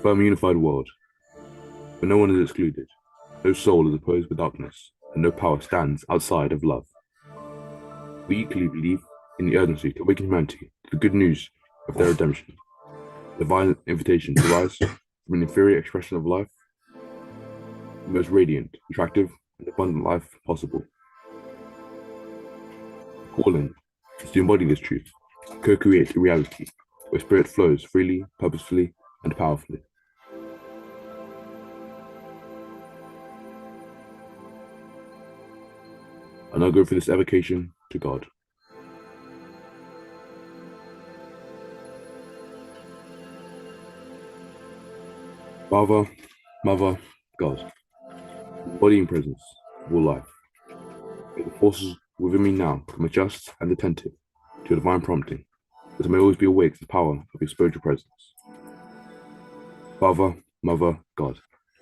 firm unified world, where no one is excluded, no soul is opposed with darkness, and no power stands outside of love. We equally believe in the urgency to awaken humanity to the good news of their redemption, the violent invitation to rise from an inferior expression of life, the most radiant, attractive, and abundant life possible. The calling is to embody this truth, co-create a reality where spirit flows freely, purposefully, and powerfully. I now go for this evocation to God. Father, Mother, God, body and presence of all life. May the forces within me now become adjust and attentive to your divine prompting, that I may always be awake to the power of your spiritual presence. Father, Mother, God,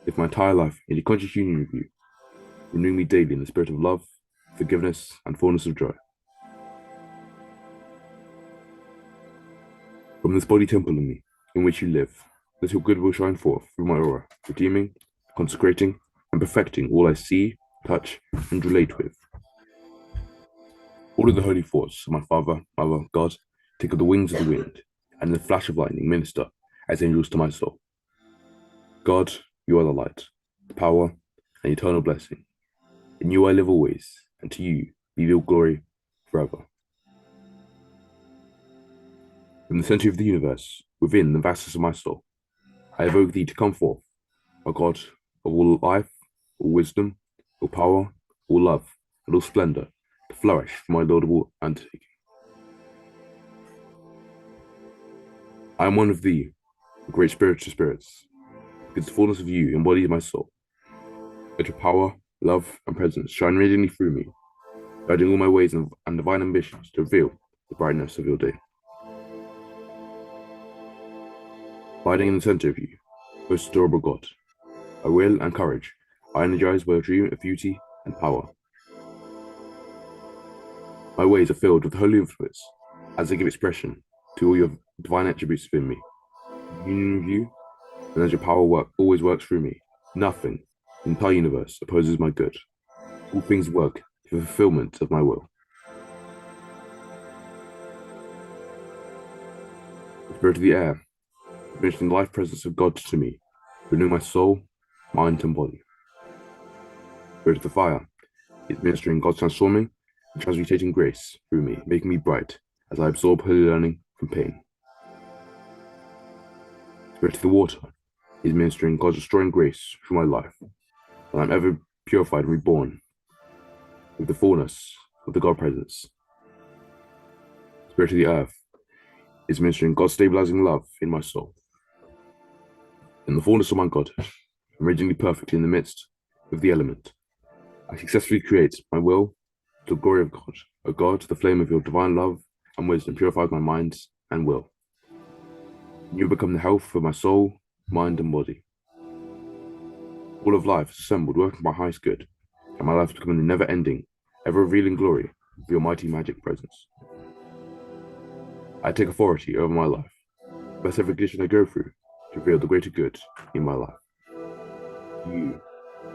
live my entire life in a conscious union with you, renewing me daily in the spirit of love, forgiveness, and fullness of joy. From this body temple in me, in which you live, let your good will shine forth through my aura, redeeming, consecrating, and perfecting all I see, touch, and relate with. All of the holy thoughts of my Father, Mother, God, take up the wings of the wind, and in the flash of lightning minister as angels to my soul. God, you are the light, the power, and eternal blessing. In you I live always, and to you be all glory forever. From the center of the universe, within the vastness of my soul, I evoke thee to come forth, O God of all life, all wisdom, all power, all love, and all splendor, to flourish for my laudable undertaking. I am one of thee, the great spirit to spirits, because the fullness of you embodies my soul. Let your power, love, and presence shine radiantly through me, guiding all my ways and divine ambitions to reveal the brightness of your day. Abiding in the center of you, most adorable God, my will and courage are energized by a dream of beauty and power. My ways are filled with holy influence as they give expression to all your divine attributes within me. In union with you, and as your power always works through me, nothing in the entire universe opposes my good. All things work for the fulfillment of my will. The spirit of the air, administering the life presence of God to me, renewing my soul, mind, and body. The spirit of the fire is ministering God's transforming and transmutating grace through me, making me bright as I absorb holy learning from pain. The spirit of the water is ministering God's restoring grace through my life, that I am ever purified and reborn with the fullness of the God presence. The spirit of the earth is ministering God's stabilizing love in my soul. In the fullness of my Godhood, I'm radiantly perfect in the midst of the element. I successfully create my will to the glory of God. O God, the flame of your divine love and wisdom purifies my mind and will. You become the health of my soul, mind, and body. All of life is assembled, working for my highest good, and my life is becoming the never-ending, ever-revealing glory of your mighty magic presence. I take authority over my life, bless every condition I go through, to reveal the greater good in my life. You,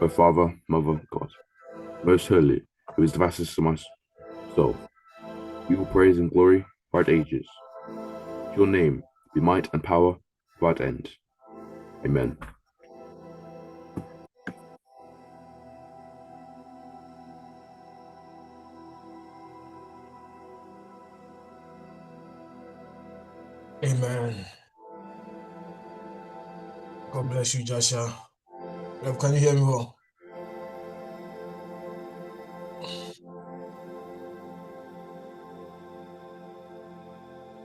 O Father, Mother, God, most holy, who is the vastness of my soul, you will praise and glory throughout ages. To your name be might and power without end. Amen. Amen. God bless you, Joshua. Can you hear me well?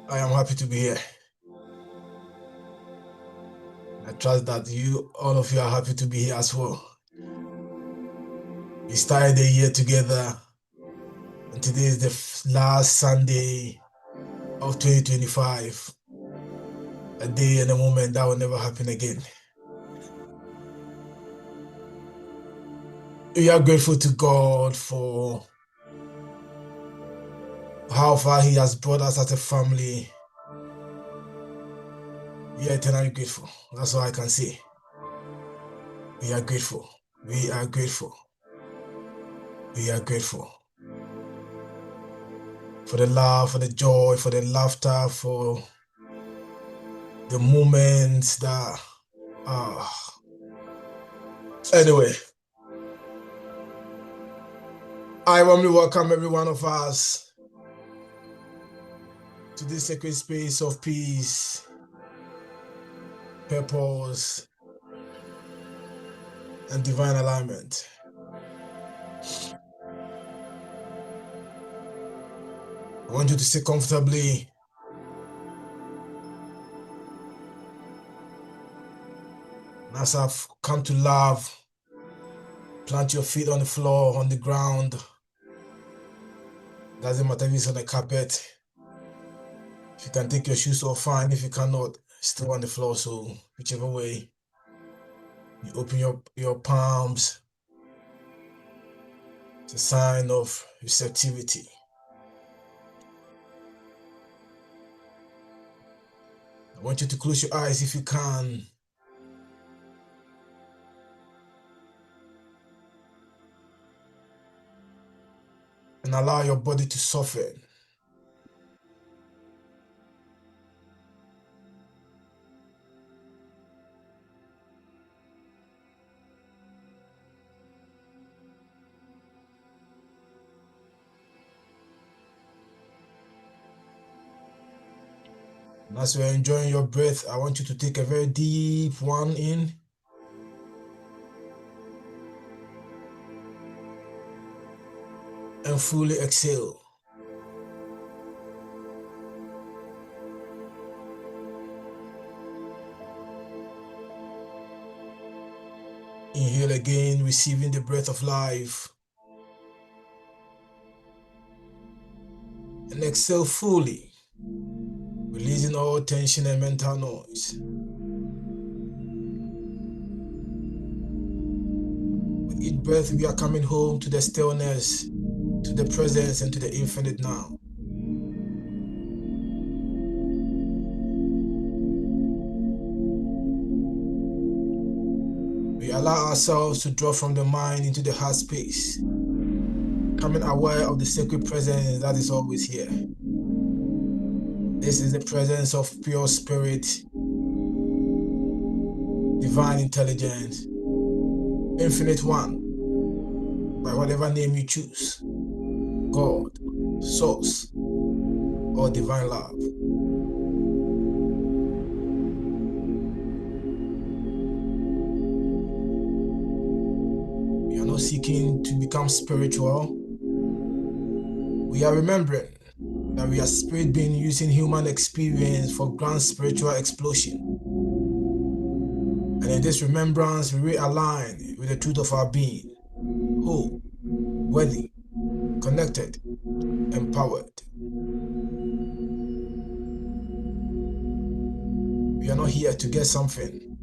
I am happy to be here. I trust that all of you are happy to be here as well. We started the year together, and today is the last Sunday of 2025. A day and a moment that will never happen again. We are grateful to God for how far He has brought us as a family. We are eternally grateful. That's all I can say. We are grateful. We are grateful. We are grateful for the love, for the joy, for the laughter, for the moments that anyway, I warmly welcome every one of us to this sacred space of peace, purpose, and divine alignment. I want you to sit comfortably. And as I've come to love, plant your feet on the floor, on the ground. Doesn't matter if it's on the carpet. If you can take your shoes off, fine. If you cannot, still on the floor. So whichever way, you open your palms. It's a sign of receptivity. I want you to close your eyes if you can. And allow your body to soften. And as you're enjoying your breath, I want you to take a very deep one in. And fully exhale. Inhale again, receiving the breath of life. And exhale fully, releasing all tension and mental noise. With each breath, we are coming home to the stillness, to the presence, and to the infinite now. We allow ourselves to draw from the mind into the heart space, becoming aware of the sacred presence that is always here. This is the presence of pure spirit, divine intelligence, infinite one, by whatever name you choose, God, source, or divine love. We are not seeking to become spiritual. We are remembering that we are spirit beings using human experience for grand spiritual explosion. And in this remembrance, we realign with the truth of our being, whole, worthy, connected, empowered. We are not here to get something.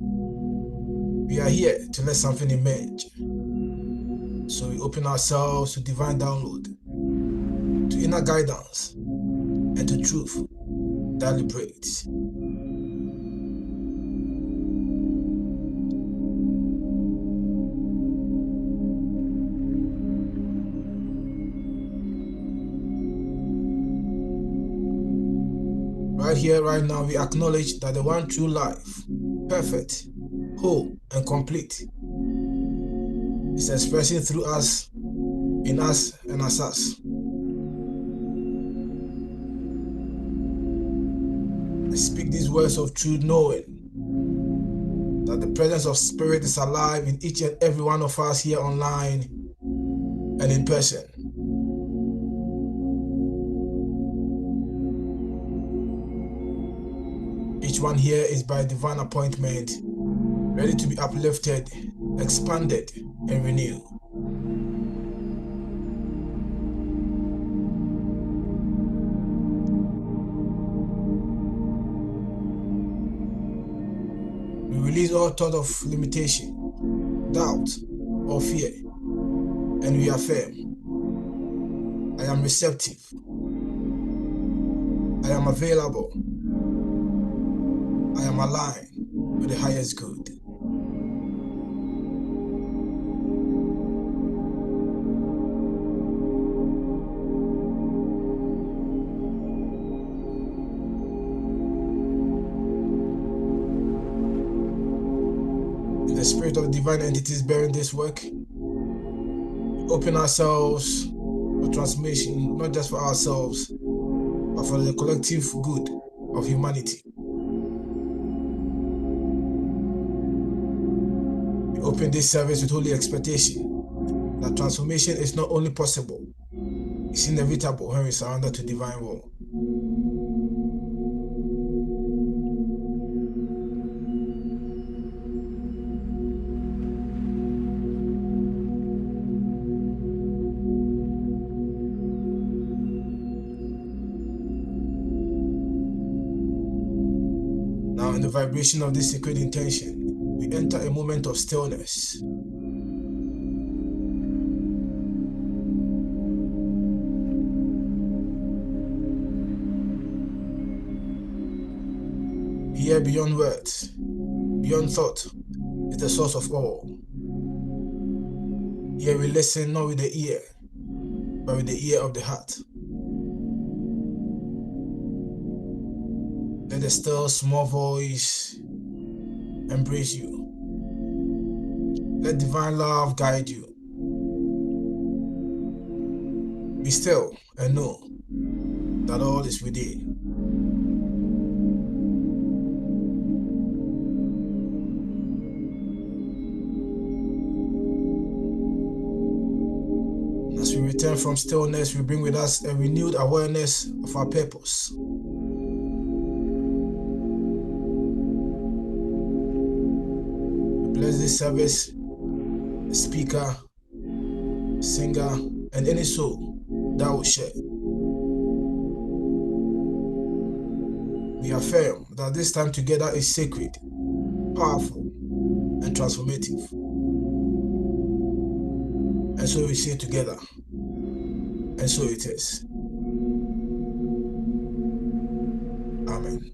We are here to let something emerge. So we open ourselves to divine download, to inner guidance, and to truth that liberates. Right here, right now, we acknowledge that the one true life, perfect, whole, and complete, is expressing through us, in us, and as us. I speak these words of truth, knowing that the presence of spirit is alive in each and every one of us here online and in person. Each one here is by divine appointment, ready to be uplifted, expanded, and renewed. We release all thought of limitation, doubt, or fear, and we affirm, I am receptive. I am available. I am aligned with the highest good. In the spirit of divine entities bearing this work, we open ourselves for transformation, not just for ourselves, but for the collective good of humanity. We open this service with holy expectation that transformation is not only possible, it's inevitable when we surrender to divine will. Now, in the vibration of this sacred intention, we enter a moment of stillness. Here, beyond words, beyond thought, is the source of all. Here we listen not with the ear, but with the ear of the heart. Let the still small voice embrace you. Let divine love guide you. Be still and know that all is within. As we return from stillness, we bring with us a renewed awareness of our purpose. We bless this service, the speaker, singer, and any soul that will share. We affirm that this time together is sacred, powerful, and transformative. And so we say together, and so it is. Amen.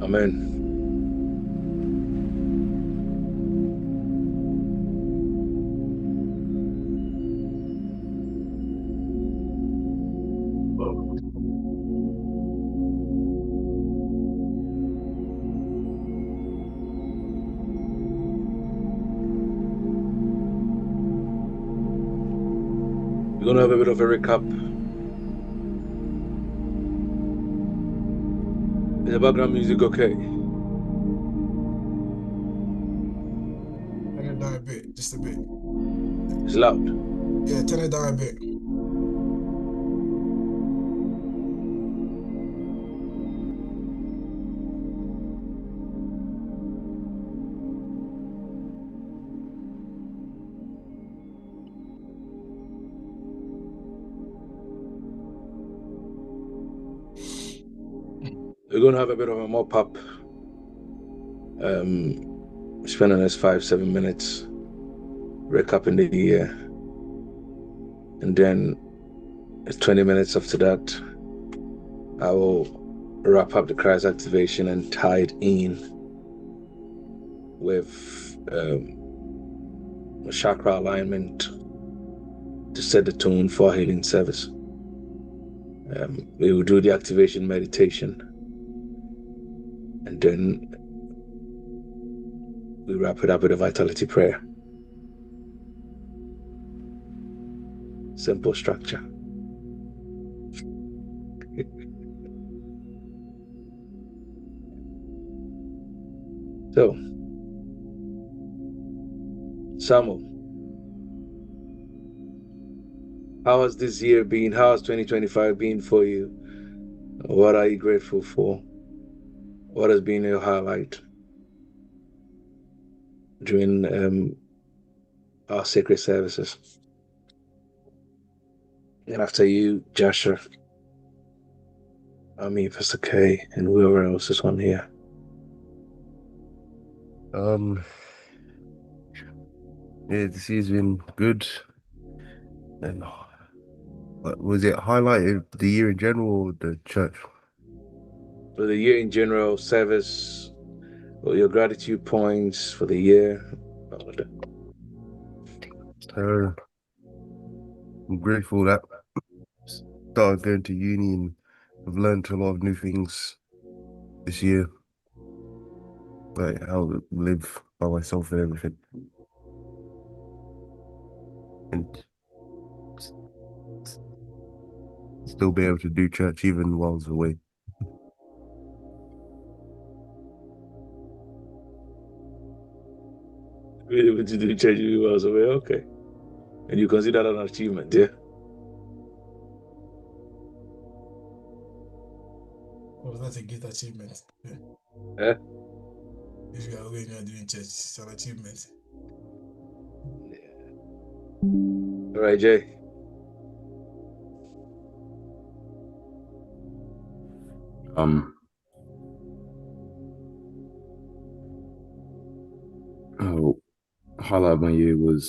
Amen. We're going to have a bit of a recap. Is the background music okay? Turn it down a bit, just a bit. It's loud. Yeah, turn it down a bit. We're going to have a bit of a mop-up. Spend the next 5-7 minutes recapping the year. And then 20 minutes after that, I will wrap up the Christ activation and tie it in with chakra alignment to set the tone for our healing service. We will do the activation meditation, and then we wrap it up with a vitality prayer. Simple structure. So, Samuel, how has this year been? How has 2025 been for you? What are you grateful for? What has been your highlight during our sacred services? And after you, Joshua, Pastor K, and whoever else is on here. Yeah, this year's been good. And was it highlighted the year in general or the church? For the year in general, service, or your gratitude points for the year. I'm grateful that I started going to uni and I've learned a lot of new things this year, like how to live by myself and everything. And still be able to do church even while I was away. Really able to do church while I was away, okay. And you consider that an achievement, yeah? Oh, that's a great achievement. Yeah. Eh? If you are away and you are doing church, it's an achievement. All right, Jay. Highlight of my year was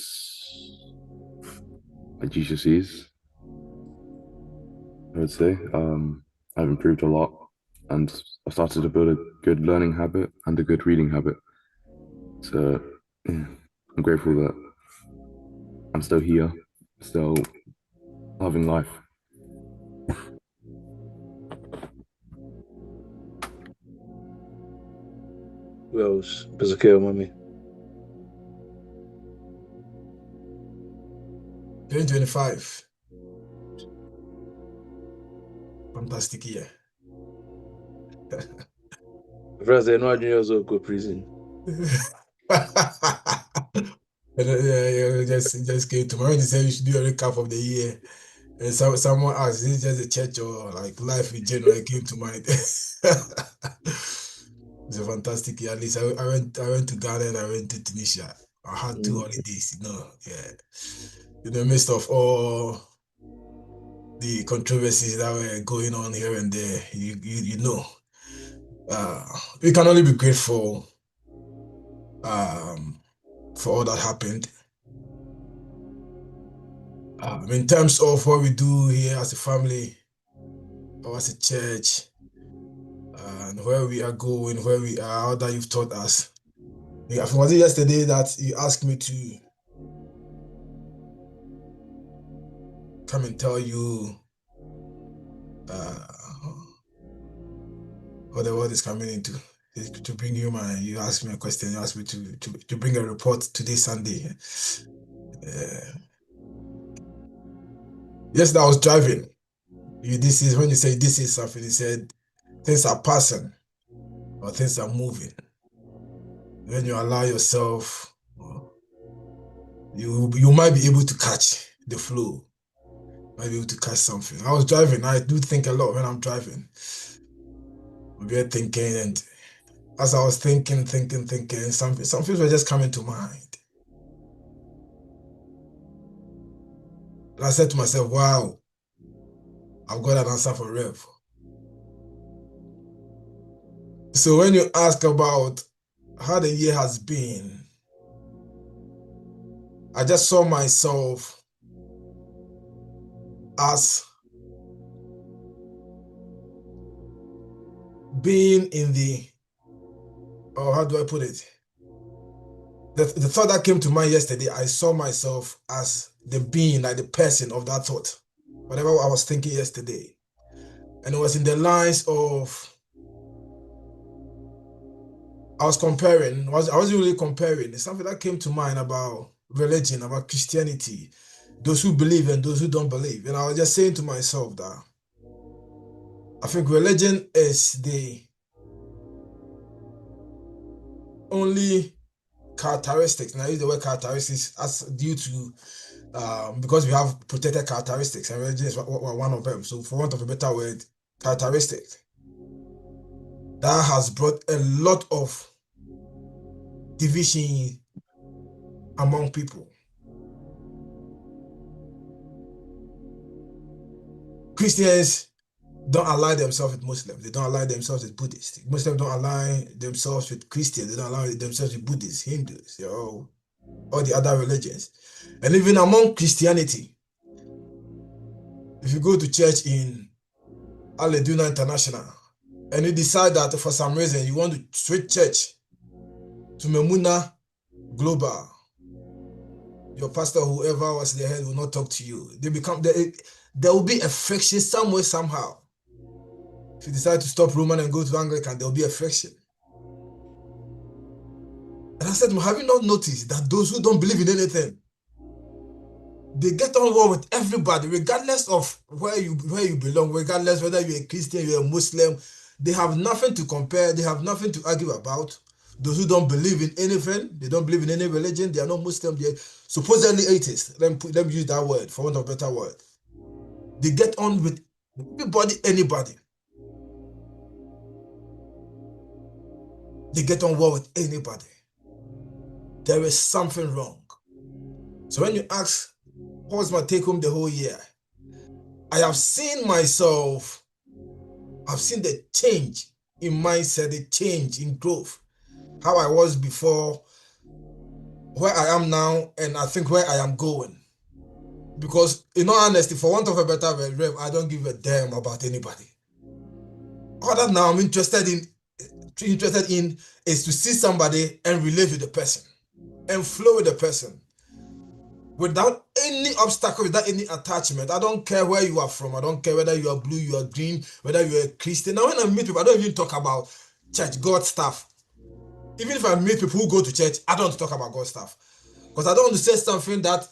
my GCSEs. I would say I've improved a lot, and I started to build a good learning habit and a good reading habit. So yeah, I'm grateful that I'm still here, still loving life. Who else? Pastor K, mommy. 2025. Fantastic year. Friends, they know I also go prison. Just came tomorrow. They said you should do a recap of the year. And someone asked, is it just the church or like life in general? It came to mind. It's a fantastic year. At least I went to Ghana and I went to Tunisia. I had 2 holidays, yeah. In the midst of all the controversies that were going on here and there, you know. We can only be grateful for all that happened. In terms of what we do here as a family or as a church, and where we are going, where we are, how that you've taught us. Was it yesterday that you asked me to come and tell you what the world is coming into? To bring you you asked me a question, you asked me to bring a report today, Sunday. Yesterday I was driving. This is when you say this is something, you said things are passing or things are moving. When you allow yourself, you might be able to catch the flow, might be able to catch something. I was driving. I do think a lot when I'm driving. I'm very thinking, and as I was thinking, some things were just coming to mind. And I said to myself, wow, I've got an answer for Rev. So when you ask about how the year has been, I just saw myself as being in the, or how do I put it? The thought that came to mind yesterday, I saw myself as the being, like the person of that thought, whatever I was thinking yesterday. And it was in the lines of, I was comparing, I wasn't really comparing. It's something that came to mind about religion, about Christianity, those who believe and those who don't believe. And I was just saying to myself that I think religion is the only characteristics, and I use the word characteristics as due to because we have protected characteristics, and religion is one of them. So for want of a better word, characteristics that has brought a lot of division among people. Christians don't ally themselves with Muslims. They don't ally themselves with Buddhists. Muslims don't ally themselves with Christians. They don't ally themselves with Buddhists, Hindus, all the other religions. And even among Christianity, if you go to church in Aleduna International and you decide that for some reason you want to switch church to Memuna Global, your pastor, whoever was the head, will not talk to you. There will be a friction somewhere, somehow. If you decide to stop Roman and go to Anglican, there will be a friction. And I said, have you not noticed that those who don't believe in anything, they get on well with everybody, regardless of where you belong, regardless whether you're a Christian, you're a Muslim, they have nothing to compare, they have nothing to argue about. Those who don't believe in anything, they don't believe in any religion, they are not Muslim, they're supposedly atheists. Let me use that word, for want of a better word. They get on with everybody, anybody. They get on well with anybody. There is something wrong. So when you ask, what was my take home the whole year? I have seen myself, I've seen the change in mindset, the change in growth, how I was before, where I am now, and I think where I am going. Because in all honesty, for want of a better word, Rev, I don't give a damn about anybody. All that now I'm interested in is to see somebody and relate with the person and flow with the person without any obstacle, without any attachment. I don't care where you are from. I don't care whether you are blue, you are green, whether you are a Christian. Now when I meet people, I don't even talk about church, God stuff. Even if I meet people who go to church, I don't talk about God stuff. Because I don't want to say something that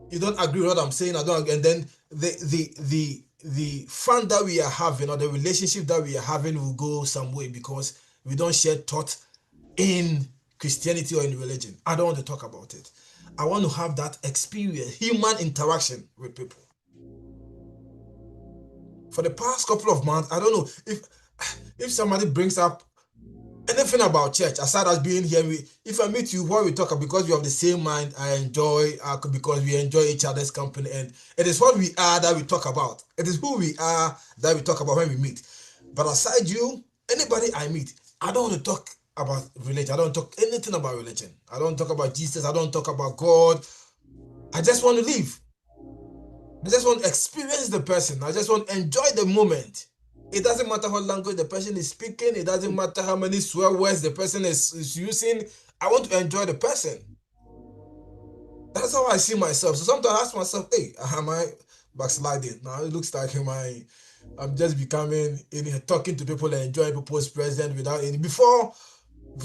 you don't agree with what I'm saying. I don't agree. And then the fun that we are having or the relationship that we are having will go some way because we don't share thought in Christianity or in religion. I don't want to talk about it. I want to have that experience, human interaction with people. For the past couple of months, I don't know if somebody brings up anything about church, aside as being here, if I meet you, what we talk about, because we have the same mind, I enjoy, because we enjoy each other's company, and it is what we are that we talk about. It is who we are that we talk about when we meet. But aside you, anybody I meet, I don't want to talk about religion. I don't talk anything about religion. I don't talk about Jesus. I don't talk about God. I just want to live. I just want to experience the person. I just want to enjoy the moment. It doesn't matter what language the person is speaking. It doesn't matter how many swear words the person is using. I want to enjoy the person. That's how I see myself. So sometimes I ask myself, hey, am I backsliding? Now it looks like I'm just becoming talking to people and enjoying people's presence without any. Before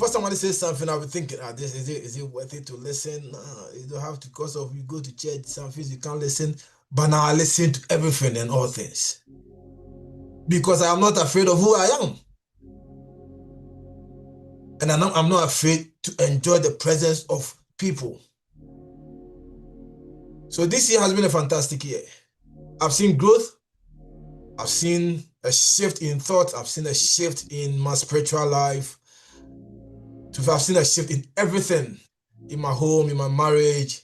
somebody says something, I'll be thinking, this is it worth it to listen? You don't have to, because of you go to church, some things you can't listen. But now I listen to everything and all things. Because I am not afraid of who I am. And I'm not afraid to enjoy the presence of people. So this year has been a fantastic year. I've seen growth. I've seen a shift in thought. I've seen a shift in my spiritual life. I've seen a shift in everything, in my home, in my marriage,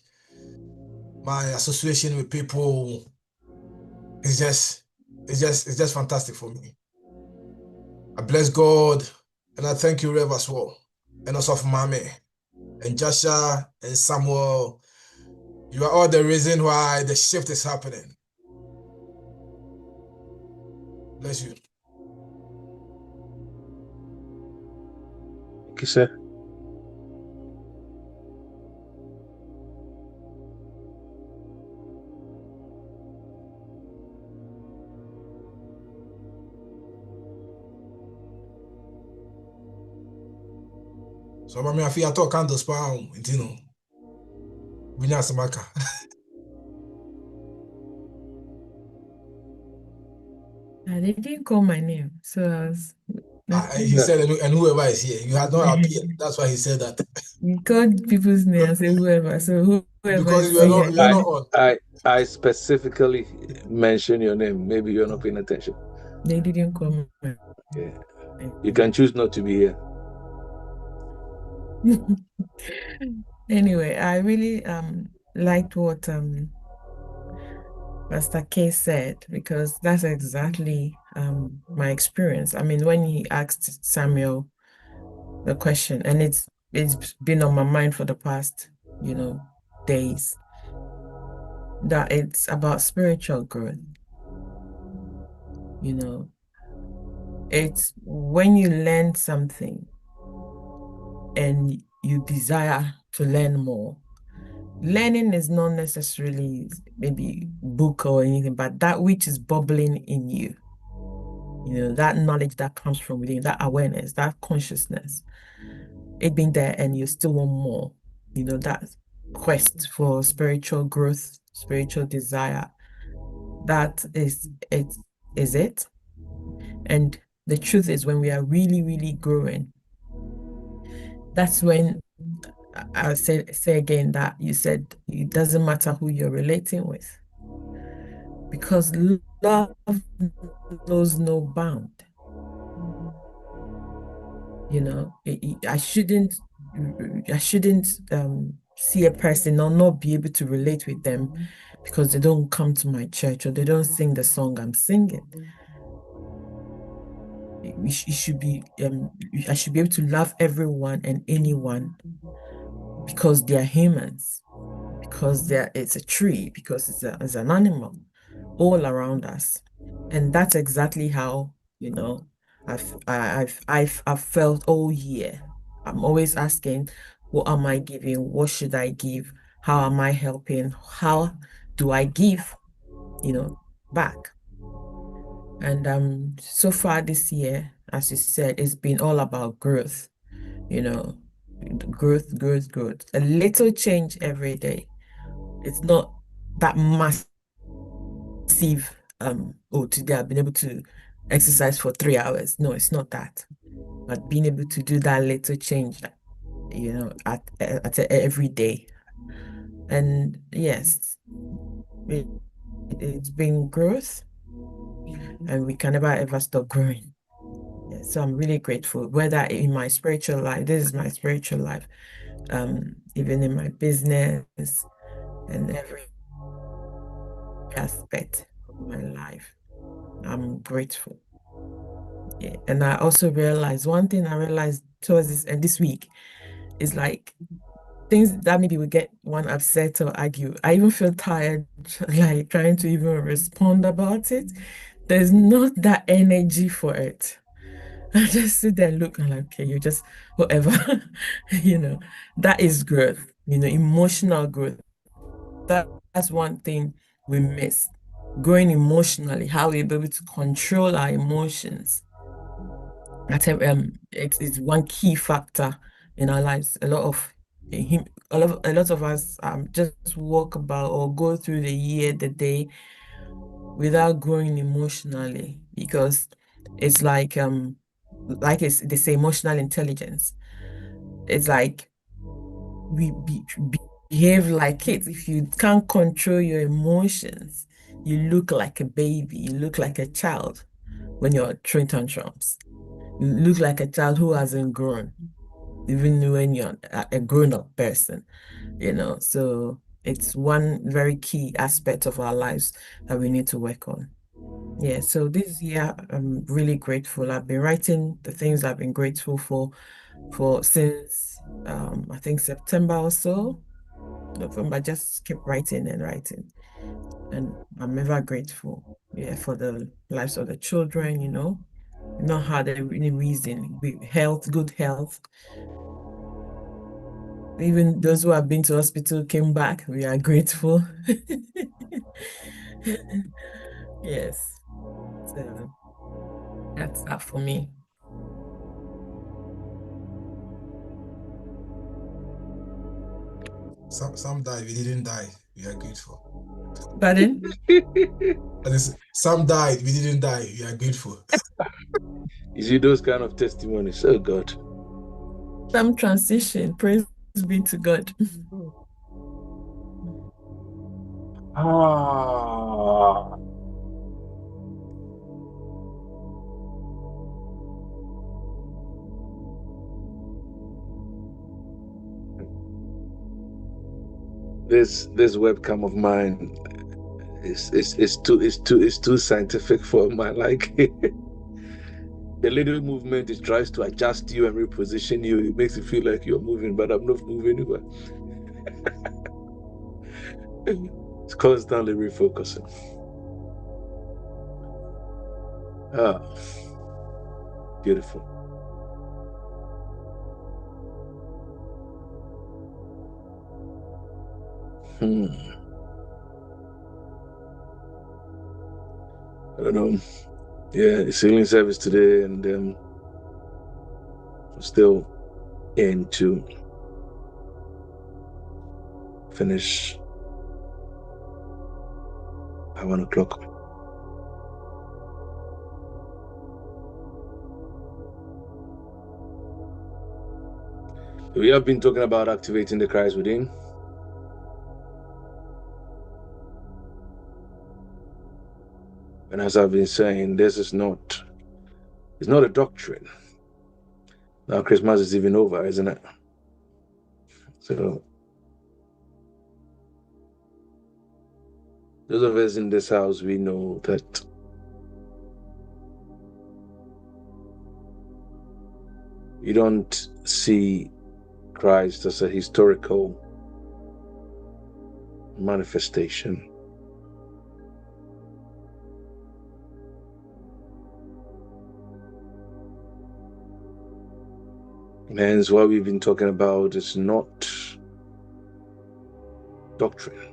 my association with people. It's just fantastic for me. I bless God and I thank you, Rev, as well. And also for Mame and Joshua and Samuel. You are all the reason why the shift is happening. Bless you. Thank you, sir. So I feel I talk candles pound, you know. Samaka. They didn't call my name, so I was. He said, and whoever is here, you had not appeared. That's why he said that. You called people's name and said whoever, so whoever because is you are not on. I specifically mentioned your name. Maybe you're not paying attention. They didn't call me. Yeah. You can choose not to be here. Anyway, I really liked what Pastor K said, because that's exactly my experience. I mean, when he asked Samuel the question, and it's been on my mind for the past, days, that it's about spiritual growth. It's when you learn something and you desire to learn more. Learning is not necessarily maybe book or anything, but that which is bubbling in you. That knowledge that comes from within, that awareness, that consciousness, it being there and you still want more. That quest for spiritual growth, spiritual desire, that is it. And the truth is, when we are really, really growing, that's when I'll say again that you said it doesn't matter who you're relating with, because love knows no bound. I shouldn't see a person or not be able to relate with them because they don't come to my church or they don't sing the song I'm singing. I should be able to love everyone and anyone because they're humans, because it's a tree, because it's an animal all around us. And that's exactly how, I've felt all year. I'm always asking, what am I giving? What should I give? How am I helping? How do I give, back? And so far this year, as you said, it's been all about growth, growth. A little change every day. It's not that massive, today I've been able to exercise for 3 hours. No, it's not that. But being able to do that little change, at every day. And yes, it's been growth, and we can never ever stop growing. Yeah, so I'm really grateful, whether in my spiritual life, this is my spiritual life, even in my business and every aspect of my life, I'm grateful. Yeah. And I also realized one thing I realized towards this week is like things that maybe we get one upset or argue. I even feel tired, like trying to even respond about it. there's not that energy for it. I just sit there and look and like, okay, you just whatever, that is growth, emotional growth. That's one thing we miss. Growing emotionally, how we're able to control our emotions. I think it's one key factor in our lives. A lot of us just walk about or go through the year, the day without growing emotionally because it's they say emotional intelligence. It's like we behave like kids. If you can't control your emotions, you look like a baby, you look like a child when you're throwing tantrums. You look like a child who hasn't grown, even when you're a grown-up person, So it's one very key aspect of our lives that we need to work on. Yeah, so this year I'm really grateful. I've been writing the things I've been grateful for since I think September or so. November, just keep writing and writing. And I'm ever grateful, yeah, for the lives of the children, not had any reason. Health, good health. Even those who have been to hospital came back. We are grateful. Yes. So that's that for me. Some died, we didn't die. We are grateful. Pardon? Some died, we didn't die. We are grateful. You see those kind of testimonies. Oh God. Some transition. Praise be to God. Ah. This webcam of mine is too scientific for my liking. The little movement, it tries to adjust you and reposition you. It makes you feel like you're moving, but I'm not moving anywhere. It's constantly refocusing. Beautiful. I don't know. Yeah, it's healing service today, and I'm still in to finish by 1 o'clock. We have been talking about activating the Christ within. And as I've been saying, it's not a doctrine. Now Christmas is even over, isn't it? So those of us in this house, we know that you don't see Christ as a historical manifestation. Hence, what we've been talking about is not doctrine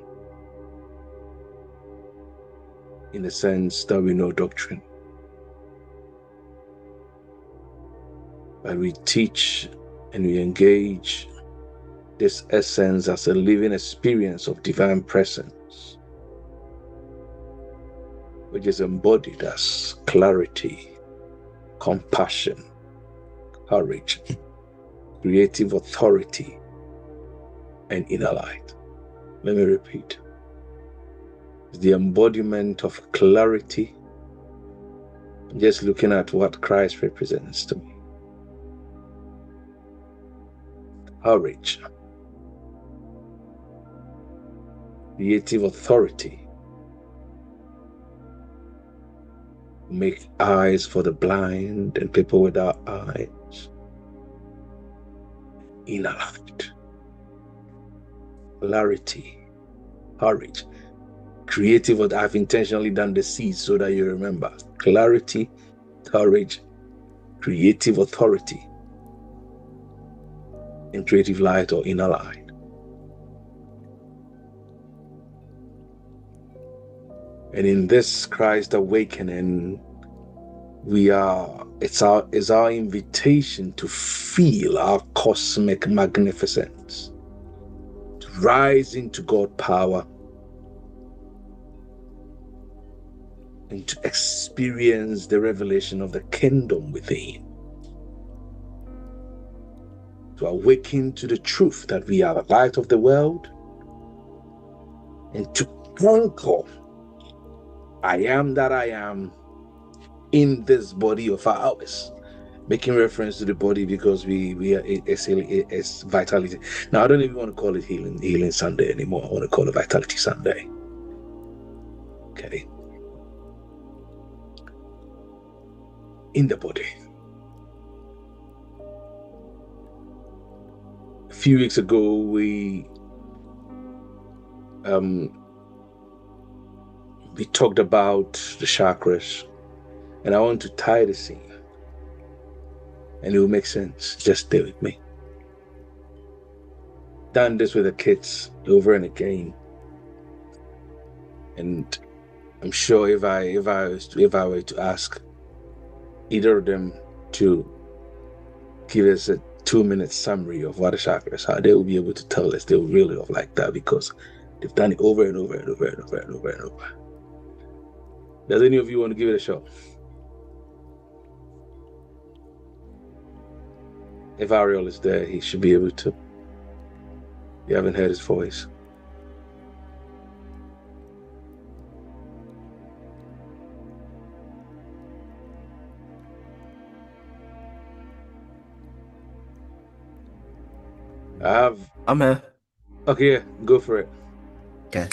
in the sense that we know doctrine, but we teach and we engage this essence as a living experience of divine presence, which is embodied as clarity, compassion, courage, creative authority, and inner light. Let me repeat. It's the embodiment of clarity. I'm just looking at what Christ represents to me. Courage, creative authority, make eyes for the blind and people without eyes, inner light, clarity, courage, Creative, I've intentionally done the C's so that you remember. Clarity, courage, creative authority, and creative light or inner light. And in this Christ awakening, it's our invitation to feel our cosmic magnificence, to rise into God power, and to experience the revelation of the kingdom within. To awaken to the truth that we are the light of the world, and to conquer I am that I am in this body of ours. Making reference to the body because it's vitality. Now I don't even want to call it healing Sunday anymore. I want to call it Vitality Sunday. Okay. In the body. A few weeks ago we talked about the chakras, and I want to tie the scene, and it will make sense. Just stay with me. Done this with the kids over and again, and I'm sure if I were to ask either of them to give us a 2-minute summary of what the chakras are, they will be able to tell us. They will really love like that because they've done it over and over and over and over and over and over. Does any of you want to give it a shot? If Ariel is there, he should be able to. You haven't heard his voice. I'm here. Okay, yeah, go for it. Okay.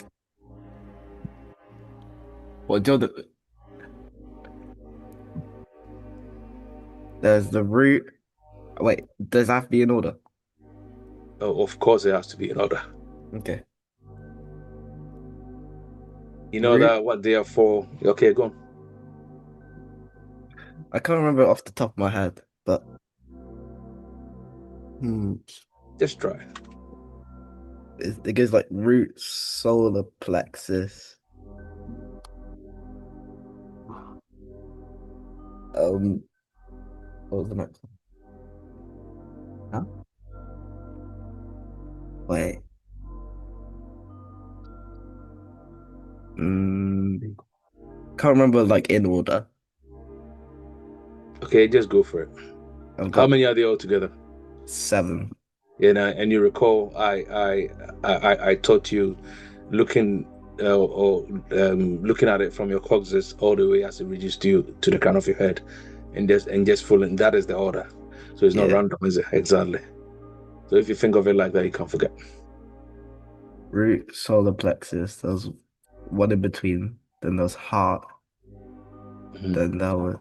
Well, there's the root. Wait, does that have to be in order? Oh, of course it has to be in order. Okay. You know Root. that what they are for. Okay, go on. I can't remember off the top of my head, but Just try. it goes like root, solar plexus. What was the next one? Huh? Wait. Can't remember like in order. Okay, just go for it. How many are there all together? 7. Yeah, and you recall I taught you looking looking at it from your coccyx all the way as it reaches to the crown of your head, and just following. That is the order. So it's not random, is it? Exactly. So if you think of it like that, you can't forget. Root, solar plexus. There's one in between. Then there's heart. Then there was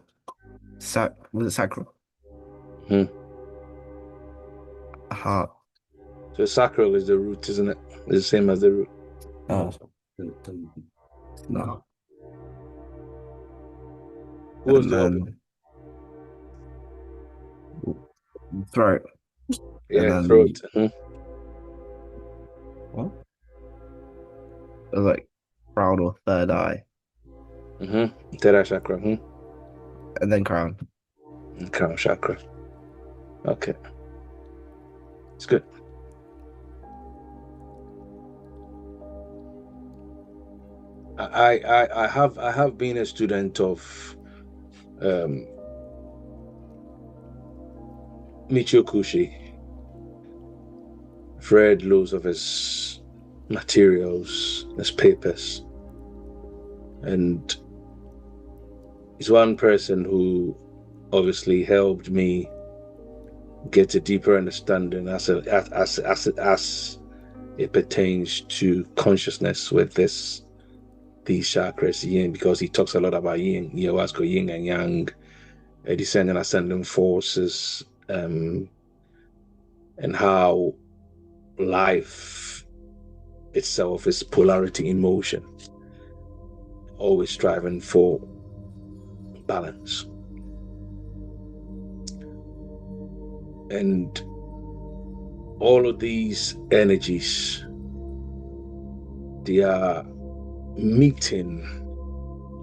was it sacral? Heart. So sacral is the root, isn't it? It's the same as the root. Oh. No. What was the organ? Throat. Yeah, throat. What? Like crown or third eye. Third eye chakra. And then crown. Crown chakra. Okay. It's good. I have been a student of Michio Kushi. I've read loads of his materials, his papers, and he's one person who obviously helped me get a deeper understanding as it pertains to consciousness with these chakras, yin, because he talks a lot about yin, ayahuasca, yin and yang, descending, ascending forces, and how life itself is polarity in motion. always striving for balance. And all of these energies, they are meeting,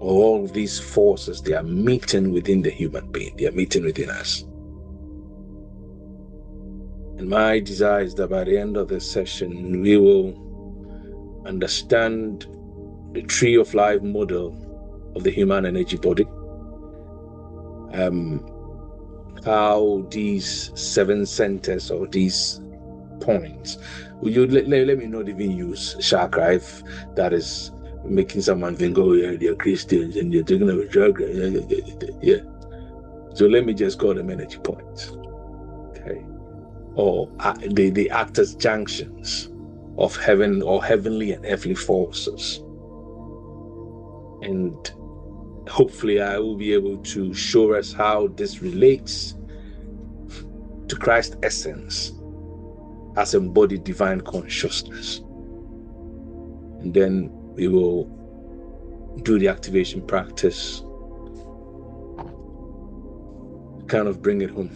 all of these forces, they are meeting within the human being, they are meeting within us. And my desire is that by the end of this session, we will understand the tree of life model of the human energy body, how these 7 centers or these points, will you let me not even use chakra if that is making someone think, oh yeah, they're Christians and they're taking a chakra. Yeah. So let me just call them energy points. Okay. Or they act as junctions of heaven or heavenly and earthly forces. And hopefully I will be able to show us how this relates to Christ's essence as embodied divine consciousness. And then we will do the activation practice, kind of bring it home.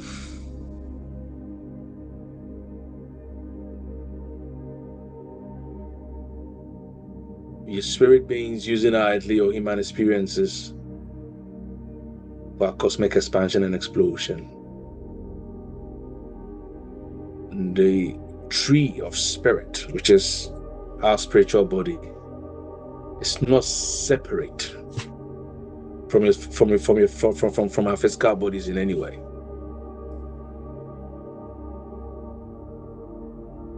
Your spirit beings using our earthly or human experiences for our cosmic expansion and explosion. And the tree of spirit, which is our spiritual body, is not separate from our physical bodies in any way.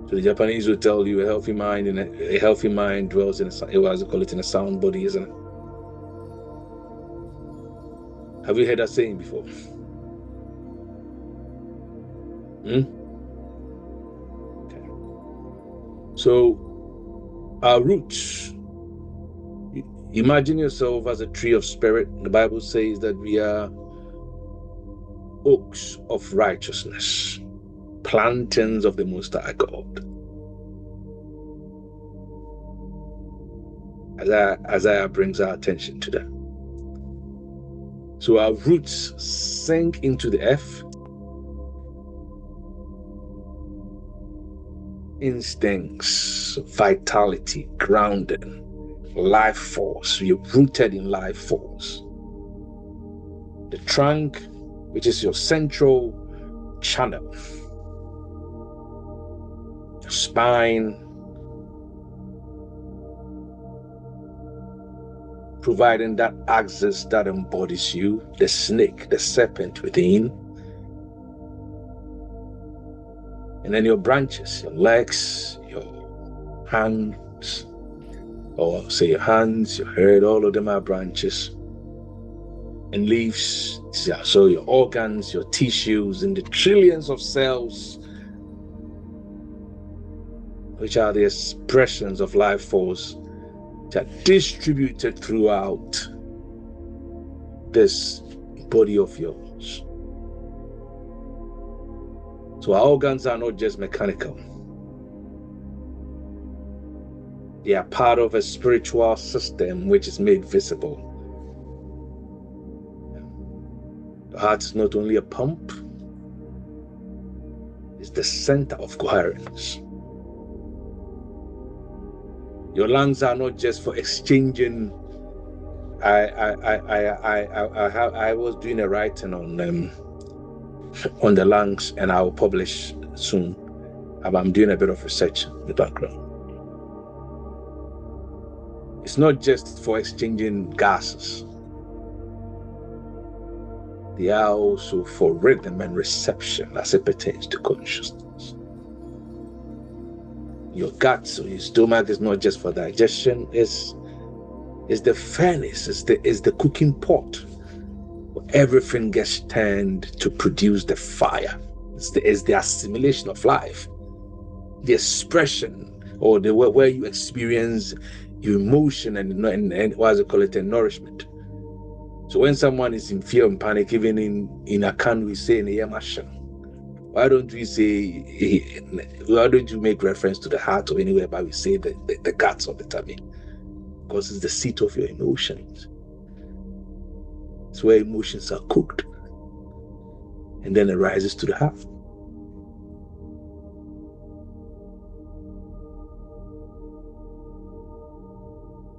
So the Japanese will tell you a healthy mind dwells in a sound body, isn't it? Have you heard that saying before? Okay. So our roots, imagine yourself as a tree of spirit. The Bible says that we are oaks of righteousness, plantings of the Most High God. Isaiah brings our attention to that. So our roots sink into the earth. Instincts, vitality, grounding, life force. You're rooted in life force. The trunk, which is your central channel, your spine, providing that axis that embodies you, the snake, the serpent within. And then your branches, your legs, your hands, or say your hands, your head, all of them are branches. And leaves, so your organs, your tissues, and the trillions of cells, which are the expressions of life force, that are distributed throughout this body of yours. So our organs are not just mechanical. They are part of a spiritual system which is made visible. The heart is not only a pump, it's the center of coherence. Your lungs are not just for exchanging. I was doing a writing on the lungs, and I will publish soon. I'm doing a bit of research in the background. It's not just for exchanging gases. They are also for rhythm and reception as it pertains to consciousness. Your guts or your stomach is not just for digestion, it's the furnace, it's the cooking pot where everything gets turned to produce the fire. It's the assimilation of life, the expression, or the where you experience your emotion and what do you call it, and nourishment. So when someone is in fear and panic, even in a can we say in a yamashan, why don't you make reference to the heart or anywhere, but we say the guts or the tummy? because it's the seat of your emotions. It's where emotions are cooked, and then it rises to the heart.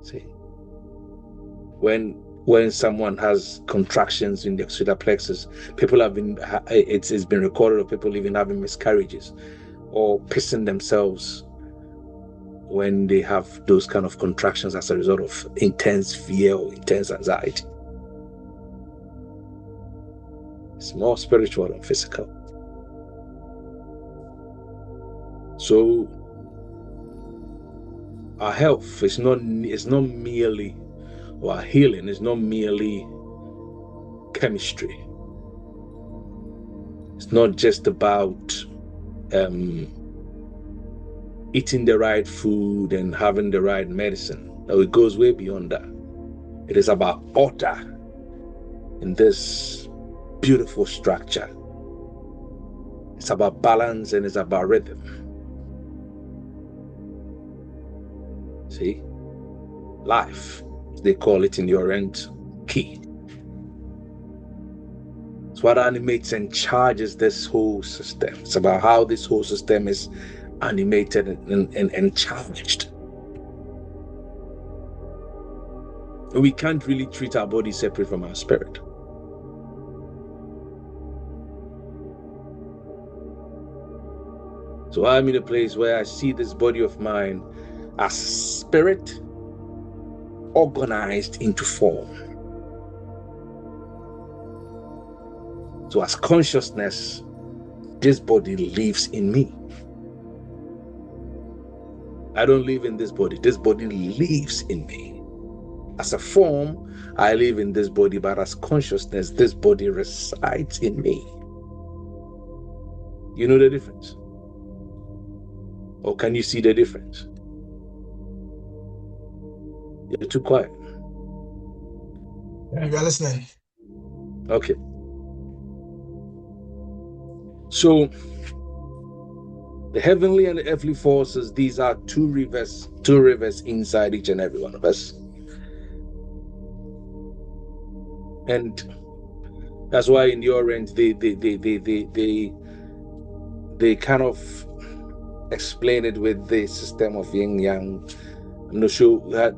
See, when someone has contractions in the solar plexus, it's been recorded of people even having miscarriages or pissing themselves when they have those kind of contractions as a result of intense fear or intense anxiety. It's more spiritual than physical. So our health is not merely, or our healing is not merely chemistry. It's not just about eating the right food and having the right medicine. No, it goes way beyond that. It is about order in this beautiful structure. It's about balance and it's about rhythm. See? Life, they call it in the Orient, key. It's what animates and charges this whole system. It's about how this whole system is animated and charged. We can't really treat our body separate from our spirit. So I'm in a place where I see this body of mine as spirit organized into form. So as consciousness, this body lives in me. I don't live in this body lives in me. As a form, I live in this body, but as consciousness, this body resides in me. You know the difference? Or can you see the difference? You're too quiet. We are listening. Okay. So the heavenly and the earthly forces, these are two rivers inside each and every one of us. And that's why in the Orient they kind of explain it with the system of yin yang. I'm not sure that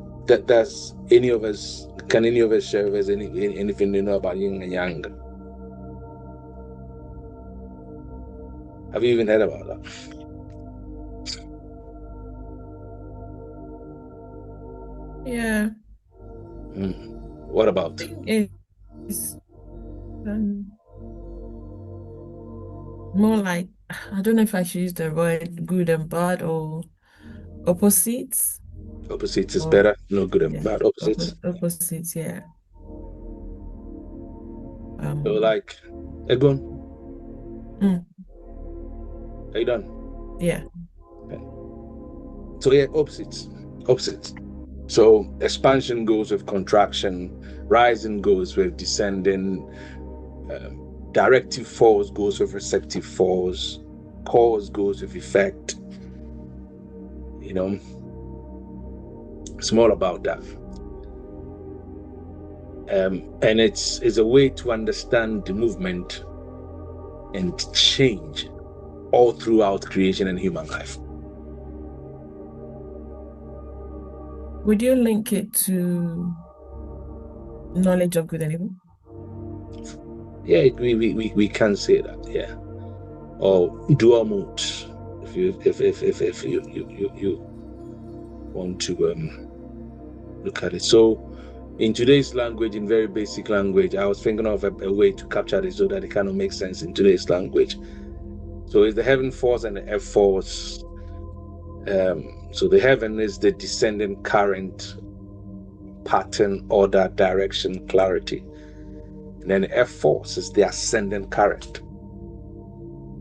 that's any of us. Can any of us share with us anything they know about yin and yang? Have you even heard about that? Yeah. What about? I think it's more like, I don't know if I should use the word good and bad or opposites. Opposites is better. No good and bad. Opposites. Opposites, yeah. So like, Egon, are you done? Yeah. Okay. So yeah, opposites. So expansion goes with contraction, rising goes with descending, directive force goes with receptive force, cause goes with effect. You know, it's more about that. And it's a way to understand the movement and change all throughout creation and human life. Would you link it to knowledge of good and evil? Yeah, we can say that, yeah. Or dual mode, if you want to look at it. So in today's language, in very basic language, I was thinking of a way to capture this so that it kind of makes sense in today's language. So it's the heaven force and the earth force. So the heaven is the descending current, pattern, order, direction, clarity. And then the earth force is the ascending current,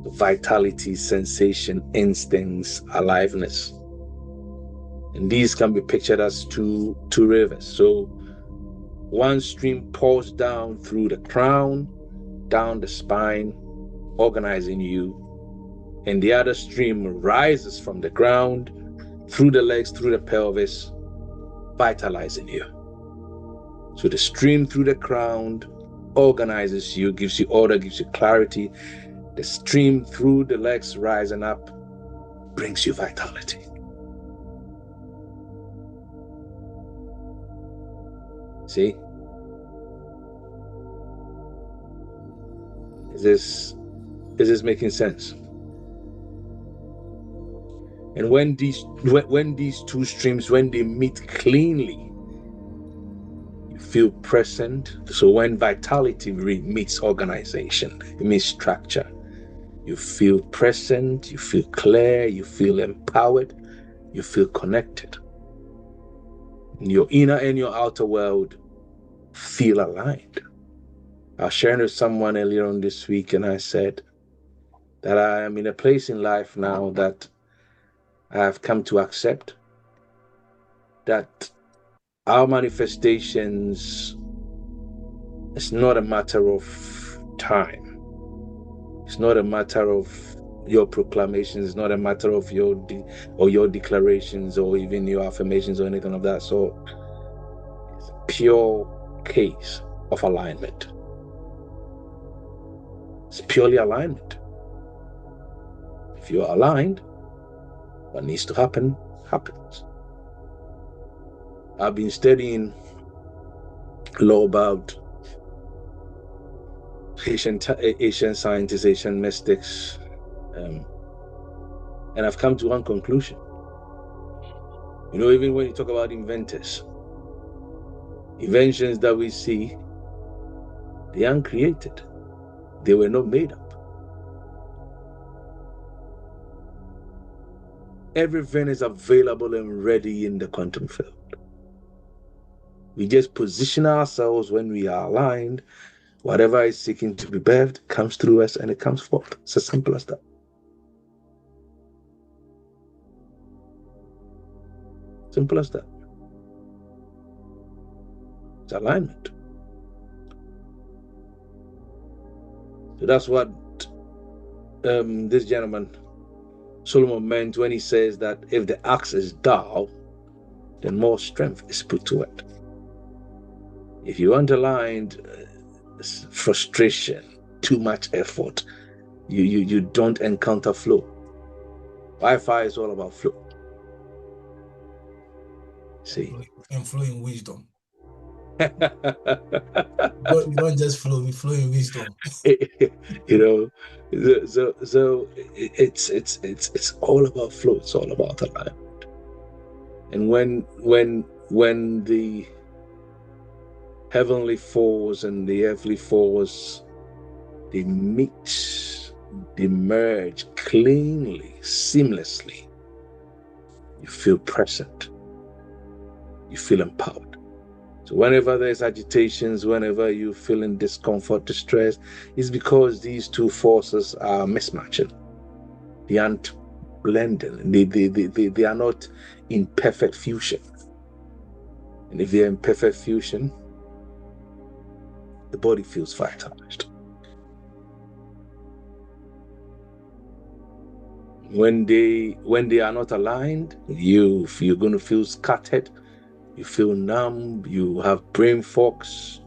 vitality, sensation, instincts, aliveness. And these can be pictured as two rivers. So one stream pours down through the crown, down the spine, organizing you. And the other stream rises from the ground, through the legs, through the pelvis, vitalizing you. So the stream through the crown organizes you, gives you order, gives you clarity. The stream through the legs rising up brings you vitality. See? Is this making sense? And when these two streams, when they meet cleanly, you feel present. So when vitality meets organization, it meets structure. You feel present, you feel clear, you feel empowered, you feel connected. Your inner and your outer world feel aligned. I was sharing with someone earlier on this week, and I said that I am in a place in life now that I have come to accept that our manifestations is not a matter of time. It's not a matter of your proclamations. It's not a matter of your declarations or even your affirmations or anything of that sort. It's a pure case of alignment. It's purely alignment. If you're aligned, what needs to happen, happens. I've been studying a lot about Asian scientists, Asian mystics, and I've come to one conclusion. You know, even when you talk about inventors, inventions that we see, they aren't created. They were not made up. Everything is available and ready in the quantum field. We just position ourselves when we are aligned. Whatever is seeking to be birthed comes through us and it comes forth. It's as simple as that. Simple as that. It's alignment. So that's what this gentleman, Solomon, meant when he says that if the axe is dull, then more strength is put to it. If you underlined frustration, too much effort, you don't encounter flow. Wi-Fi is all about flow. See? And flow in wisdom. You don't just flow, you flow in wisdom. You know, so it's all about flow. It's all about alignment. And when the heavenly force and the earthly force, they meet, they merge cleanly, seamlessly, you feel present, you feel empowered. So whenever there's agitations, whenever you feel in discomfort, distress, it's because these two forces are mismatching. They aren't blending. They are not in perfect fusion. And if they're in perfect fusion, the body feels vitalized. When they are not aligned, you're going to feel scattered. You feel numb, you have brain fogs,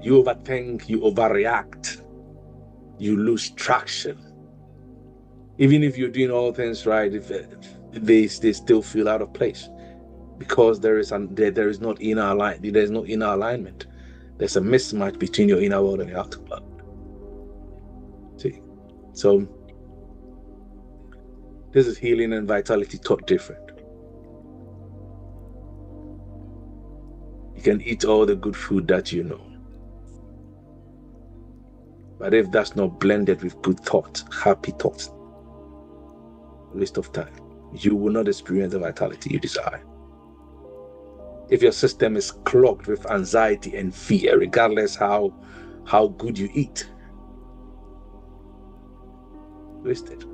you overthink, you overreact, you lose traction. Even if you're doing all things right, they still feel out of place because there's no inner alignment. There's a mismatch between your inner world and your outer world. See, so this is healing and vitality taught different. You can eat all the good food that you know. But if that's not blended with good thoughts, happy thoughts, waste of time. You will not experience the vitality you desire. If your system is clogged with anxiety and fear, regardless how good you eat, wasted.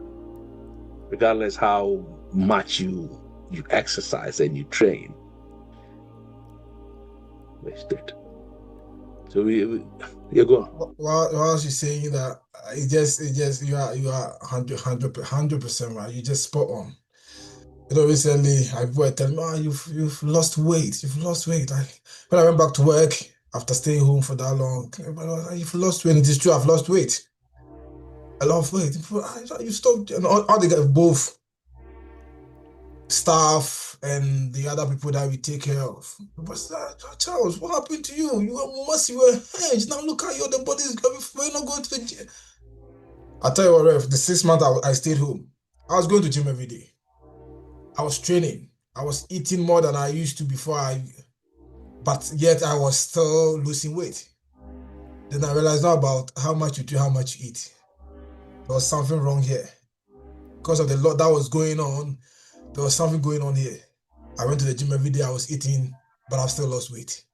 Regardless how much you exercise and you train, wasted. So you're going. While she's saying that, it's just you are 100% right. You just spot on. Recently, I were telling me, you've lost weight. You've lost weight. When I went back to work after staying home for that long, you've lost weight. It is true, I've lost weight. I lost weight. You stopped. And all the guys, both staff and the other people that we take care of. But Charles, what happened to you? You were hinged. Now look at you. The body's we're not going to the gym. I tell you what, Ref, the 6 months I stayed home, I was going to gym every day. I was training. I was eating more than I used to before but yet I was still losing weight. Then I realized now about how much you do, how much you eat. There was something wrong here. Because of the lot that was going on, there was something going on here. I went to the gym every day, I was eating, but I've still lost weight.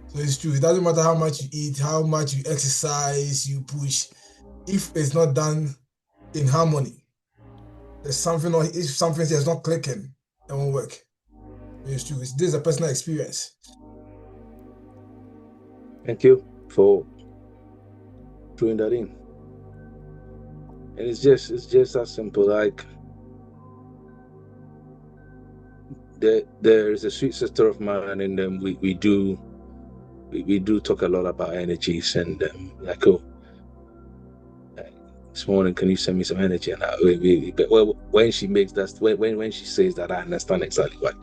So it's true. It doesn't matter how much you eat, how much you exercise, you push. If it's not done in harmony, there's something, or if something is not clicking, it won't work. It's true. This is a personal experience. Thank you for throwing that in. And it's just as simple. Like there is a sweet sister of mine, and we do talk a lot about energies, and like, oh, this morning, can you send me some energy? And when she makes that, when she says that, I understand exactly what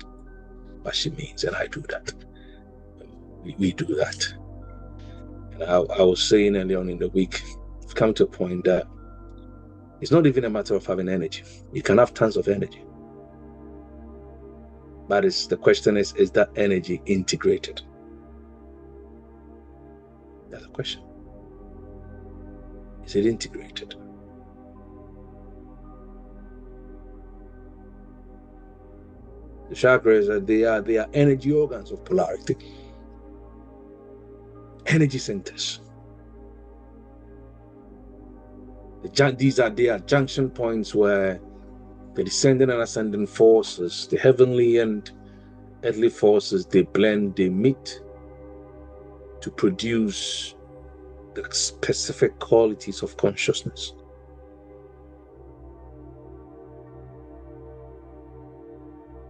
she means, and I do that. We do that. And I was saying early on in the week, I've come to a point that it's not even a matter of having energy. You can have tons of energy, but the question is that energy integrated? That's the question. Is it integrated? The chakras, they are energy organs of polarity, energy centers. They are junction points where the descending and ascending forces, the heavenly and earthly forces, they blend, they meet to produce the specific qualities of consciousness.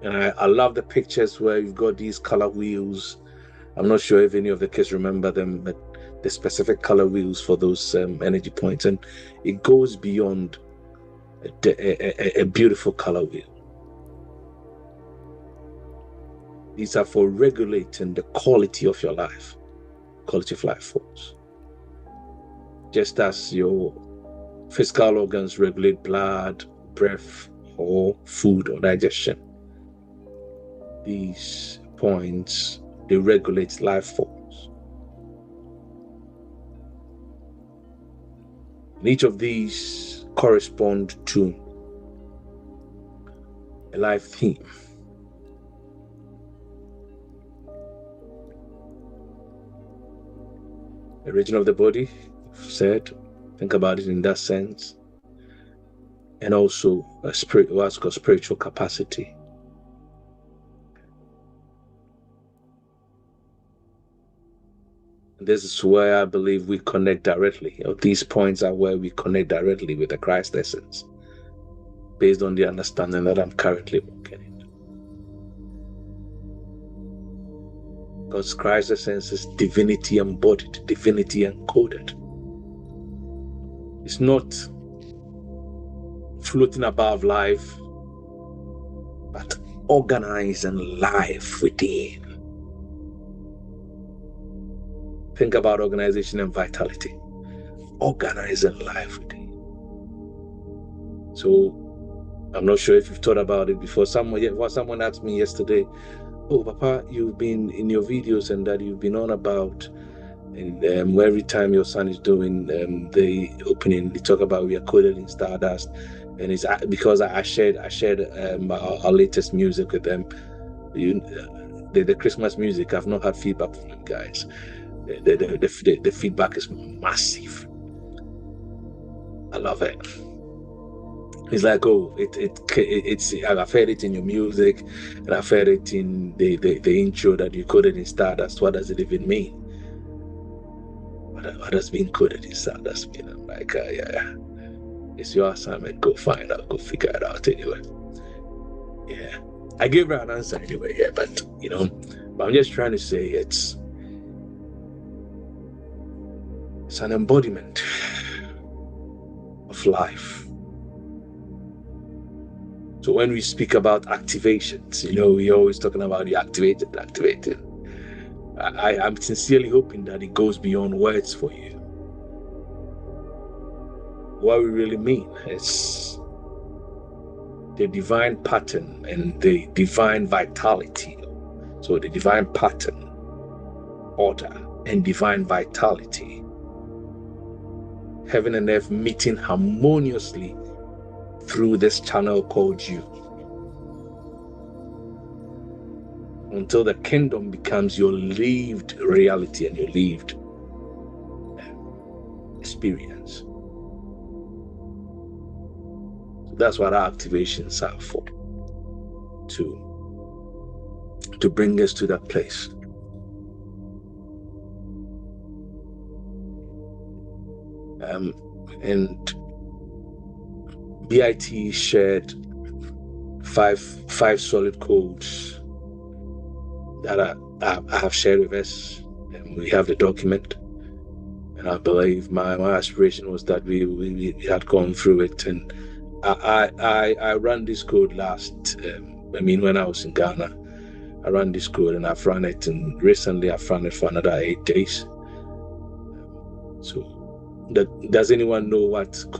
And I love the pictures where you've got these color wheels. I'm not sure if any of the kids remember them, but the specific color wheels for those energy points. And it goes beyond a beautiful color wheel. These are for regulating the quality of your life, quality of life force. Just as your physical organs regulate blood, breath, or food or digestion, these points, they regulate life force. And each of these correspond to a life theme. The region of the body, said, think about it in that sense. And also what's called spiritual capacity. This is where I believe we connect directly. These points are where we connect directly with the Christ essence, based on the understanding that I'm currently working in. Because Christ essence is divinity embodied, divinity encoded. It's not floating above life, but organizing life within. Think about organization and vitality. Organizing life within. So I'm not sure if you've thought about it before. Someone asked me yesterday, oh, Papa, you've been in your videos and that you've been on about, and every time your son is doing the opening, they talk about we are coded in Stardust, and it's because I shared our latest music with them. The Christmas music, I've not had feedback from them guys. The feedback is massive. I love it. It's like, oh, it's I've heard it in your music, and I've heard it in the intro that you coded in Stardust. What does it even mean? What does being coded in Stardust mean? I'm like, yeah, it's your assignment. Go find out. Go figure it out anyway. Yeah, I gave her an answer anyway. Yeah, but but I'm just trying to say it's an embodiment of life. So when we speak about activations, we're always talking about the activated. I'm sincerely hoping that it goes beyond words for you. What we really mean is the divine pattern and the divine vitality. So the divine pattern, order, and divine vitality. Heaven and earth meeting harmoniously through this channel called you, until the kingdom becomes your lived reality and your lived experience. So that's what our activations are for, to bring us to that place. And BIT shared five solid codes that I have shared with us, and we have the document. And I believe my aspiration was that we had gone through it, and I ran this code last. When I was in Ghana, I ran this code, and I've run it, and recently I've run it for another 8 days. So, does anyone know what what's it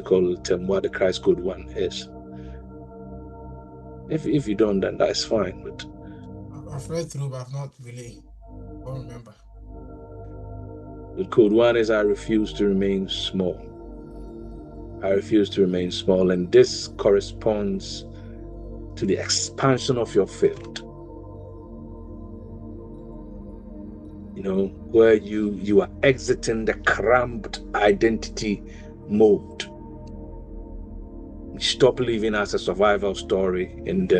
called? What the Christ Code 1 is? If you don't, then that's fine. But I've read through, but I've not really. I don't remember. The code 1 is I refuse to remain small. I refuse to remain small, and this corresponds to the expansion of your field. Where you are exiting the cramped identity mode. You stop living as a survival story, and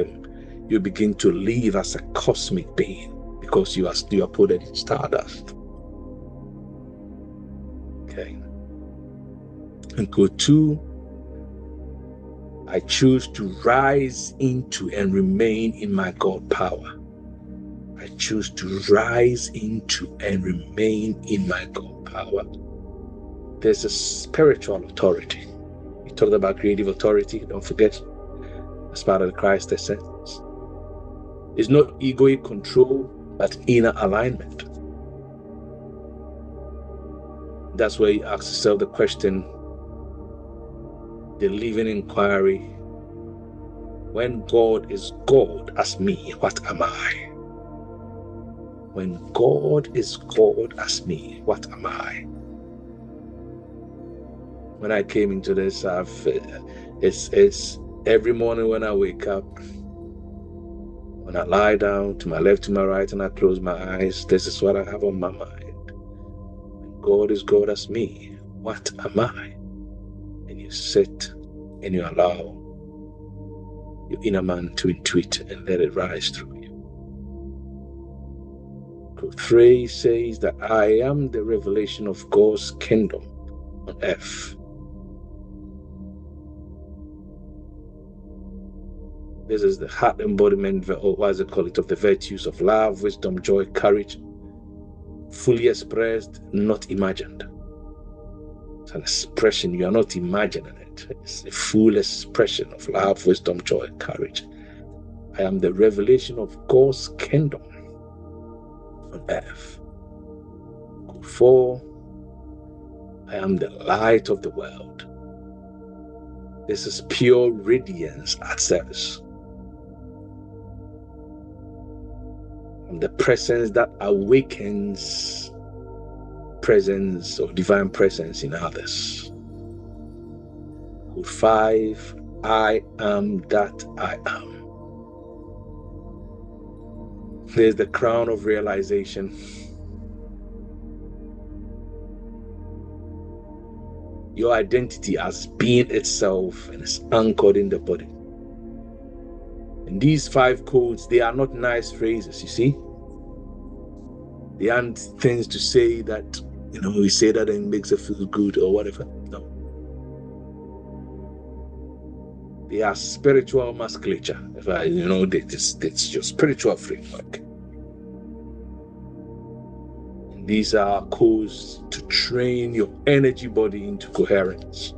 you begin to live as a cosmic being, because you are put in stardust. Okay. And code 2, I choose to rise into and remain in my God power. I choose to rise into and remain in my God power. There's a spiritual authority. We talked about creative authority, don't forget. As part of the Christ essence. It's not egoic control, but inner alignment. That's where you ask yourself the question, the living inquiry: when God is God as me, what am I? When God is God as me, what am I? When I came into this, it's every morning when I wake up, when I lie down to my left, to my right, and I close my eyes, this is what I have on my mind. When God is God as me, what am I? And you sit and you allow your inner man to intuit and let it rise through you. Code 3 says that I am the revelation of God's kingdom on earth. This is the heart embodiment, or what is it called, of the virtues of love, wisdom, joy, courage, fully expressed, not imagined. It's an expression, you are not imagining it. It's a full expression of love, wisdom, joy, courage. I am the revelation of God's kingdom on earth. Code 4, I am the light of the world. This is pure radiance at service. I'm the presence that awakens presence or divine presence in others. Code 5, I am that I am. There's the crown of realization. Your identity as being itself and is anchored in the body. And these 5 codes, they are not nice phrases, you see. They aren't things to say that, we say that and it makes us feel good or whatever. No. They are spiritual musculature. It's your spiritual framework. And these are codes to train your energy body into coherence.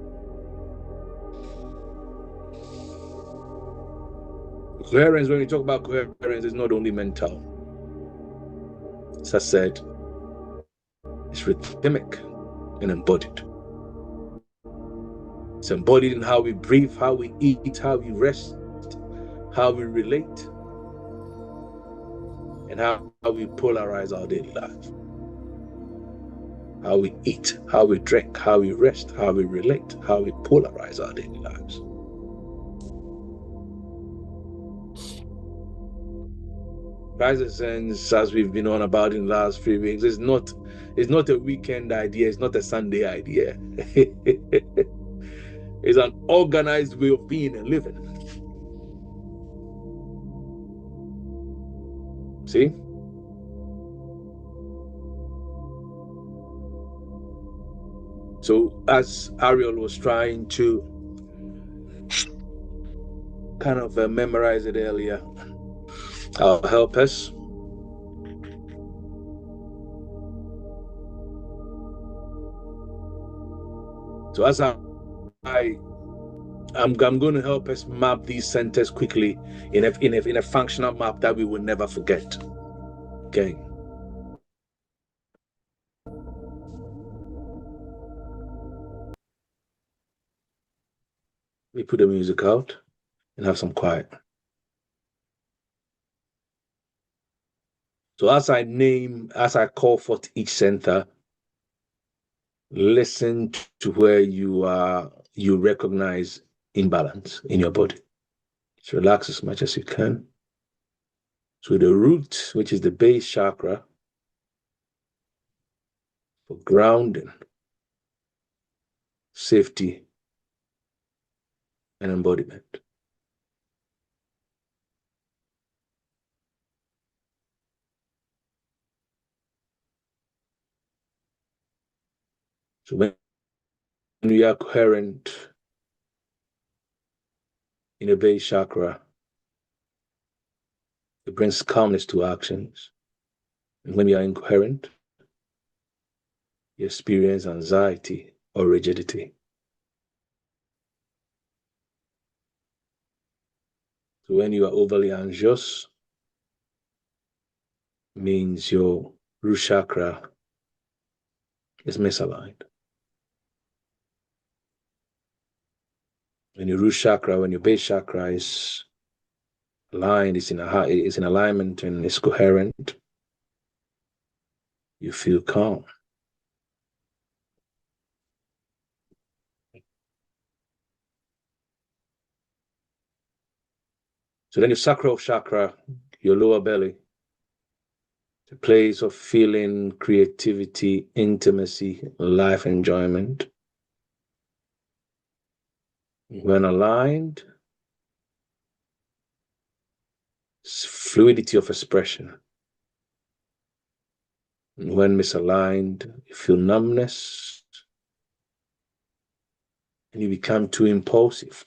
Coherence, when we talk about coherence, is not only mental. As I said, it's rhythmic and embodied. It's embodied in how we breathe, how we eat, how we rest, how we relate, and how we polarize our daily life. How we eat, how we drink, how we rest, how we relate, how we polarize our daily lives. Presence, as we've been on about in the last 3 weeks, it's not a weekend idea, it's not a Sunday idea. It's an organized way of being and living. See? So as Ariel was trying to kind of memorize it earlier, I'll help us. So as I'm going to help us map these centers quickly in a functional map that we will never forget. Okay. We put the music out and have some quiet. So as I call forth each center, listen to where you recognize imbalance in your body. So relax as much as you can. So the root, which is the base chakra, for grounding, safety, and embodiment. So when we are coherent in the base chakra, it brings calmness to actions. And when you are incoherent, you experience anxiety or rigidity. So when you are overly anxious, means your root chakra is misaligned. When your root chakra, when your base chakra is aligned, it's in alignment and it's coherent, you feel calm. So then your sacral chakra, your lower belly, the place of feeling, creativity, intimacy, life enjoyment. When aligned, fluidity of expression. When misaligned, you feel numbness and you become too impulsive.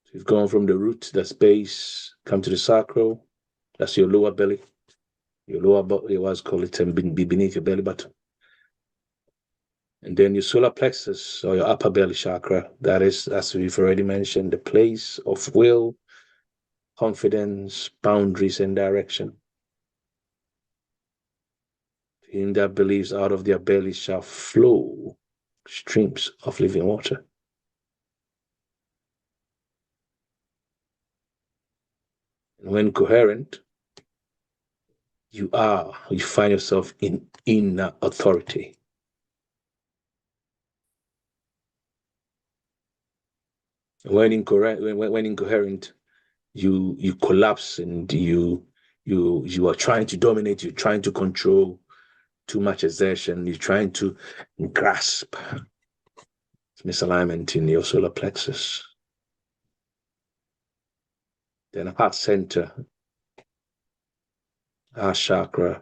So you've gone from the root, the space, come to the sacral, that's your lower belly. Your lower belly, what's called it, beneath your belly button. And then your solar plexus or your upper belly chakra, that is, as we've already mentioned, the place of will, confidence, boundaries, and direction. Him that believes out of their belly shall flow streams of living water. And when coherent, you find yourself in inner authority. When incoherent, you collapse and you are trying to dominate, you're trying to control, too much exertion, you're trying to grasp. Misalignment in your solar plexus. Then heart center, heart chakra,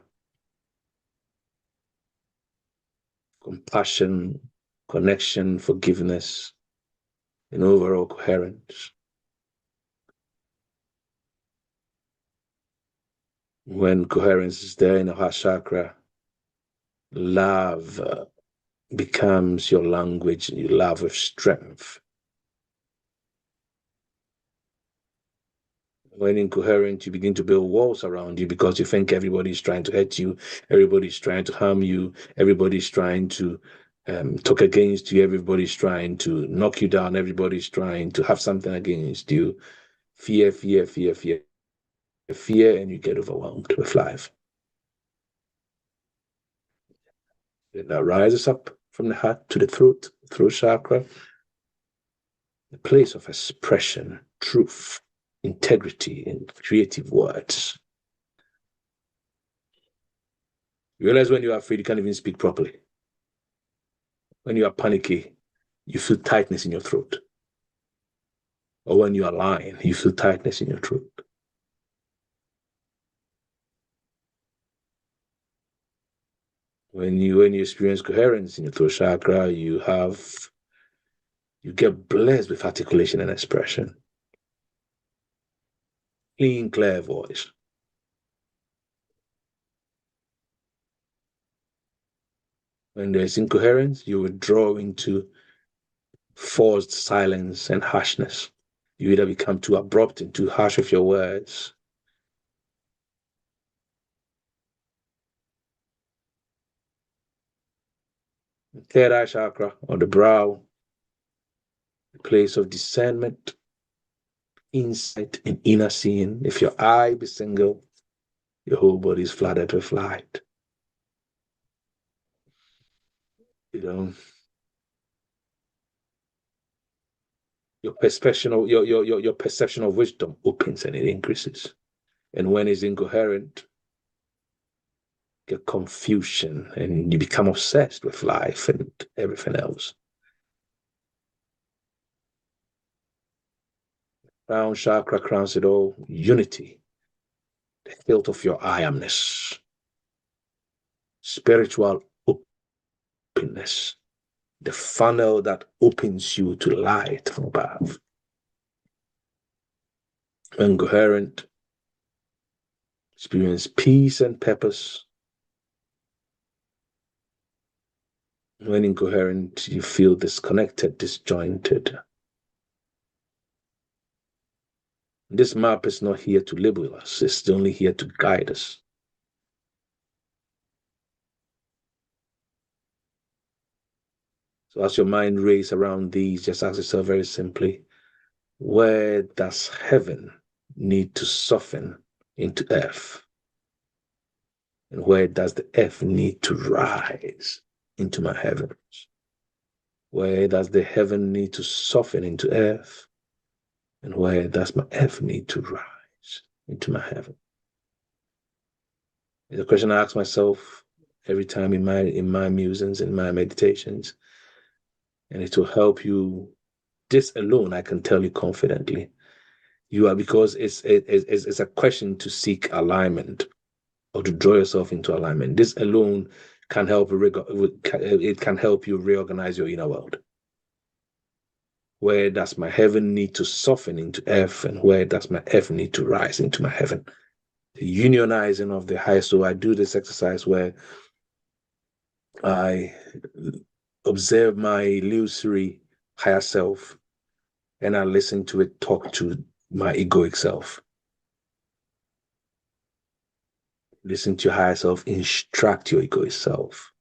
compassion, connection, forgiveness, and overall coherence. When coherence is there in the heart chakra, love becomes your language, and you love with strength. When incoherent, you begin to build walls around you because you think everybody's trying to hurt you, everybody's trying to harm you, everybody's trying to talk against you, everybody's trying to knock you down, everybody's trying to have something against you. Fear, fear, fear, fear, fear, and you get overwhelmed with life. It now rises up from the heart to the throat chakra, the place of expression, truth, integrity, and creative words. You realize when you are afraid, you can't even speak properly. When you are panicky, you feel tightness in your throat. Or when you are lying, you feel tightness in your throat. When you experience coherence in your throat chakra, you get blessed with articulation and expression. Clean, clear voice. When there's incoherence, you withdraw into forced silence and harshness. You either become too abrupt and too harsh with your words. Third eye chakra, or the brow, the place of discernment, insight, and inner seeing. If your eye be single, your whole body is flooded with light. Your perception of your perception of wisdom opens and it increases. And when it's incoherent, get confusion and you become obsessed with life and everything else. Crown chakra crowns it all. Unity, the hilt of your I amness, spiritual openness, the funnel that opens you to light from above. When coherent, experience peace and purpose. When incoherent, you feel disconnected, disjointed. This map is not here to label us, it's only here to guide us. So as your mind races around these, just ask yourself very simply, where does heaven need to soften into earth? And where does the earth need to rise into my heavens? Where does the heaven need to soften into earth? And where does my earth need to rise into my heaven? It's a question I ask myself every time in my musings, in my meditations. And it will help you. This alone, I can tell you confidently, you are, because it's a question to seek alignment or to draw yourself into alignment. This alone can help. It can help you reorganize your inner world. Where does my heaven need to soften into earth, and where does my earth need to rise into my heaven? The unionizing of the high. So I do this exercise where I observe my illusory higher self and I listen to it talk to my egoic self. Listen to your higher self, instruct your egoic self.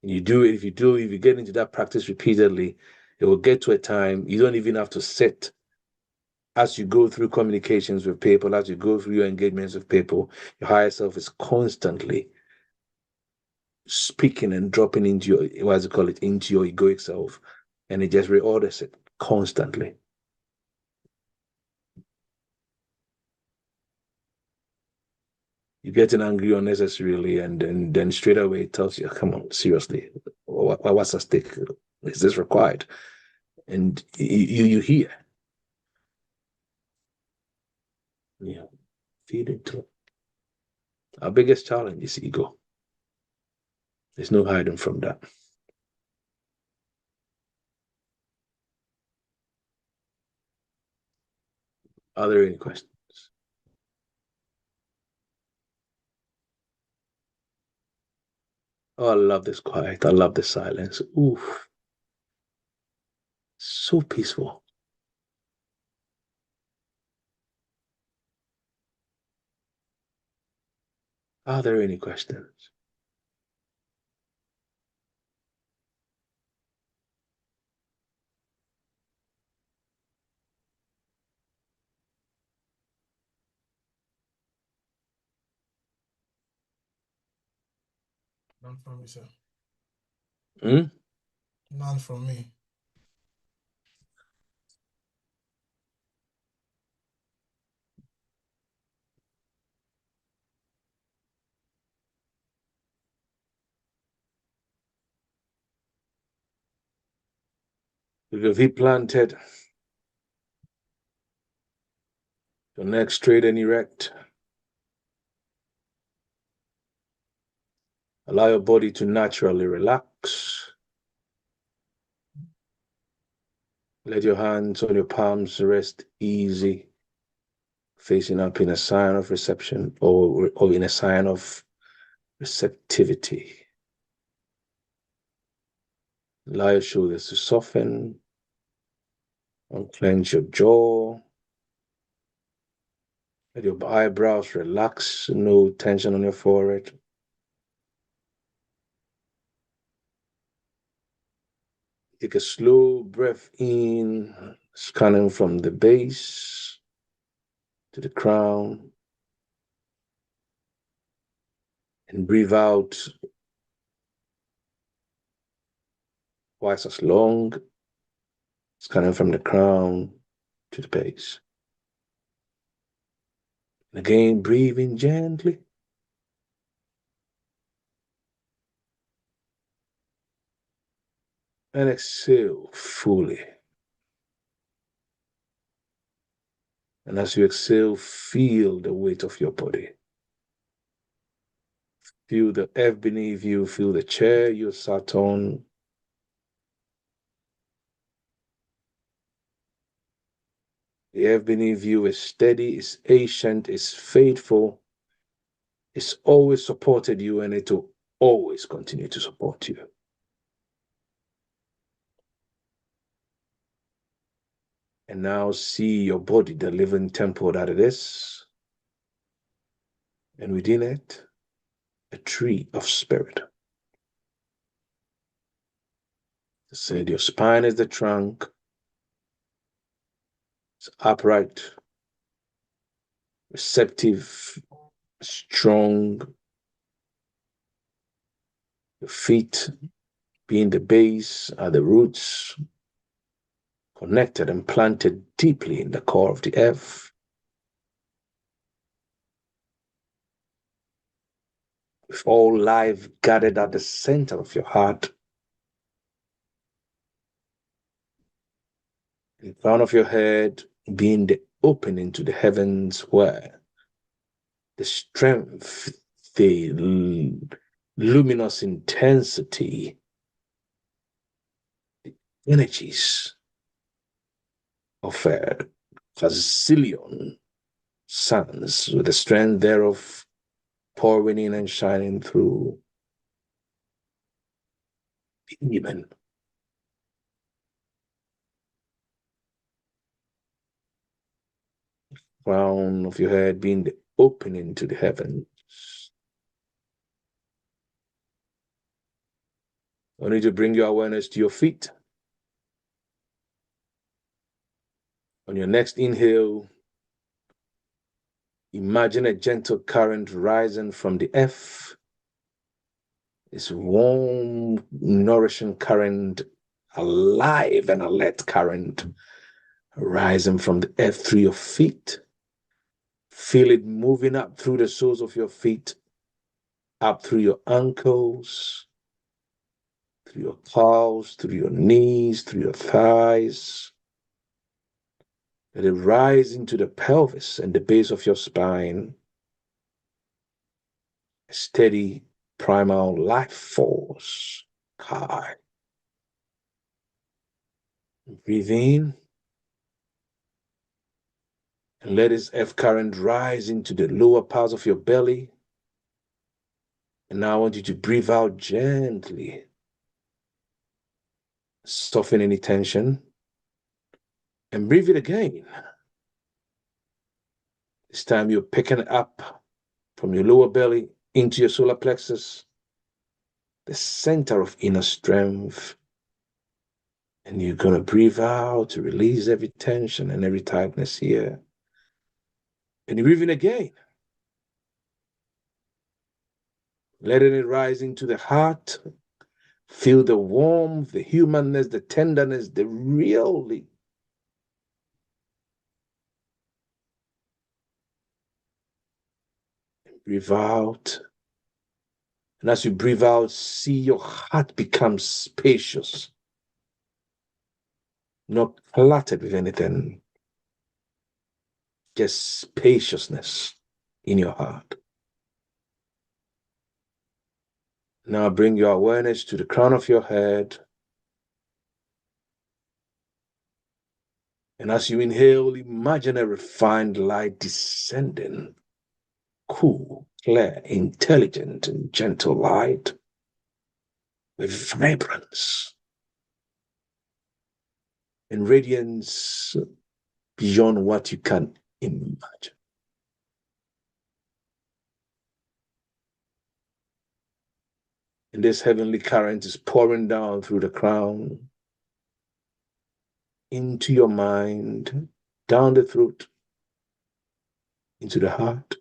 You do it, if you get into that practice repeatedly, it will get to a time you don't even have to sit. As you go through communications with people, as you go through your engagements with people, your higher self is constantly speaking and dropping into your, into your egoic self, and it just reorders it constantly. You're getting angry unnecessarily, and then straight away it tells you, come on, seriously, what's at stake? Is this required? And you hear. Yeah, feed into it. Our biggest challenge is ego. There's no hiding from that. Are there any questions? Oh, I love this quiet. I love the silence. Oof. So peaceful. Are there any questions? None from me, sir. Hmm? None from me. With your feet planted, your neck straight and erect. Allow your body to naturally relax. Let your hands on your palms rest easy, facing up in a sign of reception or in a sign of receptivity. Allow your shoulders to soften. Unclench your jaw. Let your eyebrows relax. No tension on your forehead. Take a slow breath in, scanning from the base to the crown. And breathe out twice as long, scanning from the crown to the base. And again, breathe in gently. And exhale fully. And as you exhale, feel the weight of your body. Feel the earth beneath you. Feel the chair you sat on. The earth beneath you is steady, is ancient, is faithful. It's always supported you, and it will always continue to support you. And now see your body, the living temple that it is. And within it, a tree of spirit. I said your spine is the trunk. It's upright, receptive, strong. Your feet being the base are the roots, connected and planted deeply in the core of the earth. With all life gathered at the center of your heart. The crown of your head being the opening to the heavens where the strength, the luminous intensity, the energies of a zillion suns with the strength thereof pouring in and shining through even. Crown of your head being the opening to the heavens. I need to bring your awareness to your feet. On your next inhale, imagine a gentle current rising from the earth. This warm, nourishing current, alive and alert current, rising from the earth through your feet. Feel it moving up through the soles of your feet, up through your ankles, through your calves, through your knees, through your thighs. Let it rise into the pelvis and the base of your spine. a steady primal life force. Kai. Breathe in. And let this F current rise into the lower parts of your belly. And now I want you to breathe out gently. Soften any tension. And breathe it again. This time you're picking up from your lower belly into your solar plexus, the center of inner strength. And you're going to breathe out to release every tension and every tightness here. And you're breathing again. Letting it rise into the heart. Feel the warmth, the humanness, the tenderness, the really. Breathe out. And as you breathe out, see your heart become spacious. Not cluttered with anything. Just spaciousness in your heart. Now bring your awareness to the crown of your head. And as you inhale, imagine a refined light descending. Cool, clear, intelligent, and gentle light with vibrance and radiance beyond what you can imagine. And this heavenly current is pouring down through the crown, into your mind, down the throat, into the heart.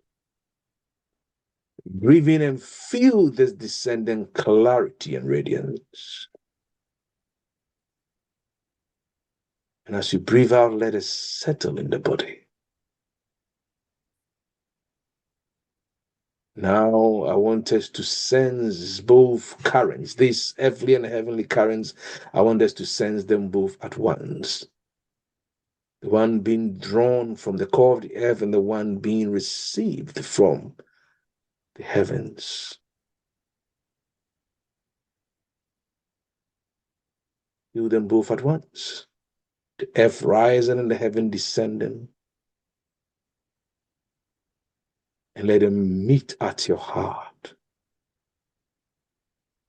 Breathe in and feel this descending clarity and radiance. And as you breathe out, let it settle in the body. Now I want us to sense both currents, these earthly and heavenly currents. I want us to sense them both at once. The one being drawn from the core of the earth and the one being received from the heavens. Feel them both at once. The earth rising and the heaven descending. And let them meet at your heart.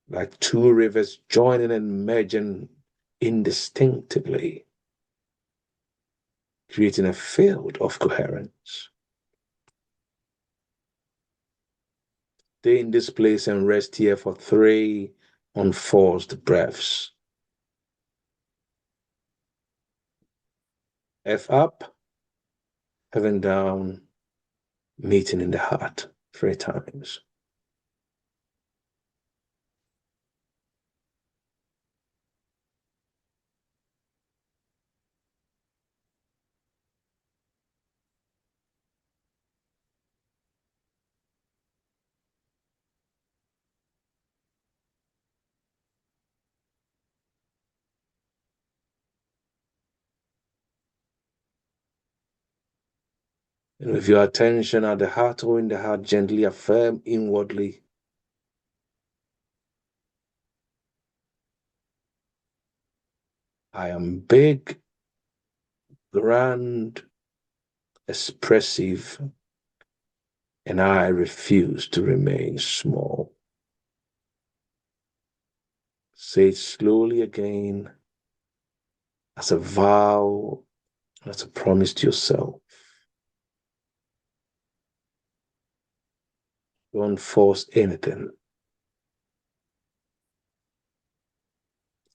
Like two rivers joining and merging indistinctively, creating a field of coherence. Stay in this place and rest here for 3 unforced breaths. F up, heaven down, meeting in the heart 3 times. And with your attention at the heart or in the heart, gently affirm inwardly, I am big, grand, expressive, and I refuse to remain small. Say it slowly again as a vow, as a promise to yourself. Don't force anything.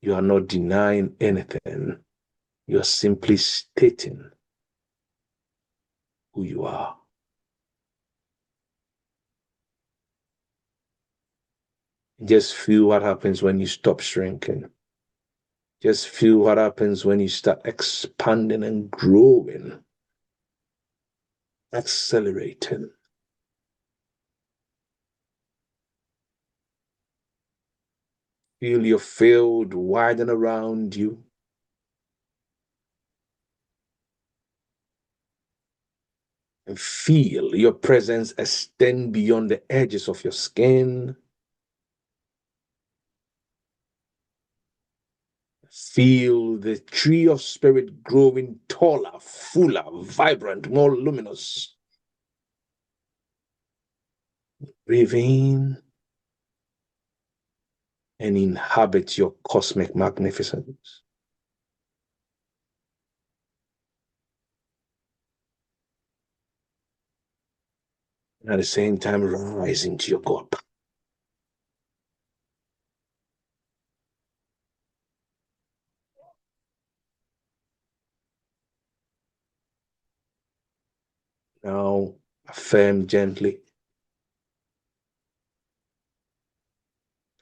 You are not denying anything. You are simply stating who you are. Just feel what happens when you stop shrinking. Just feel what happens when you start expanding and growing, accelerating. Feel your field widen around you. And feel your presence extend beyond the edges of your skin. Feel the tree of spirit growing taller, fuller, vibrant, more luminous. Breathe in and inhabit your cosmic magnificence. And at the same time, rise into your God. Now, affirm gently,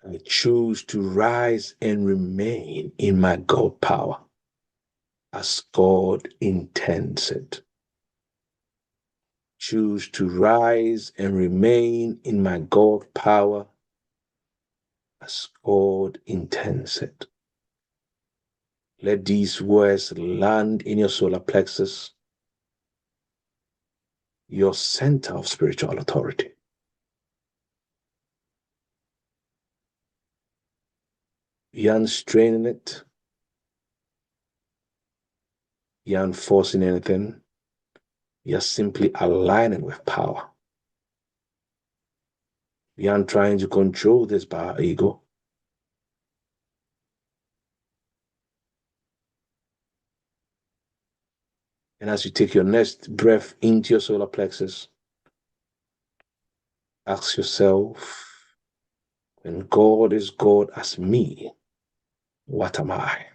I choose to rise and remain in my God power as God intends it. Choose to rise and remain in my God power as God intends it. Let these words land in your solar plexus, your center of spiritual authority. You aren't straining it. You aren't forcing anything. You're simply aligning with power. You aren't trying to control this by our ego. And as you take your next breath into your solar plexus, ask yourself, when God is God as me, what am I?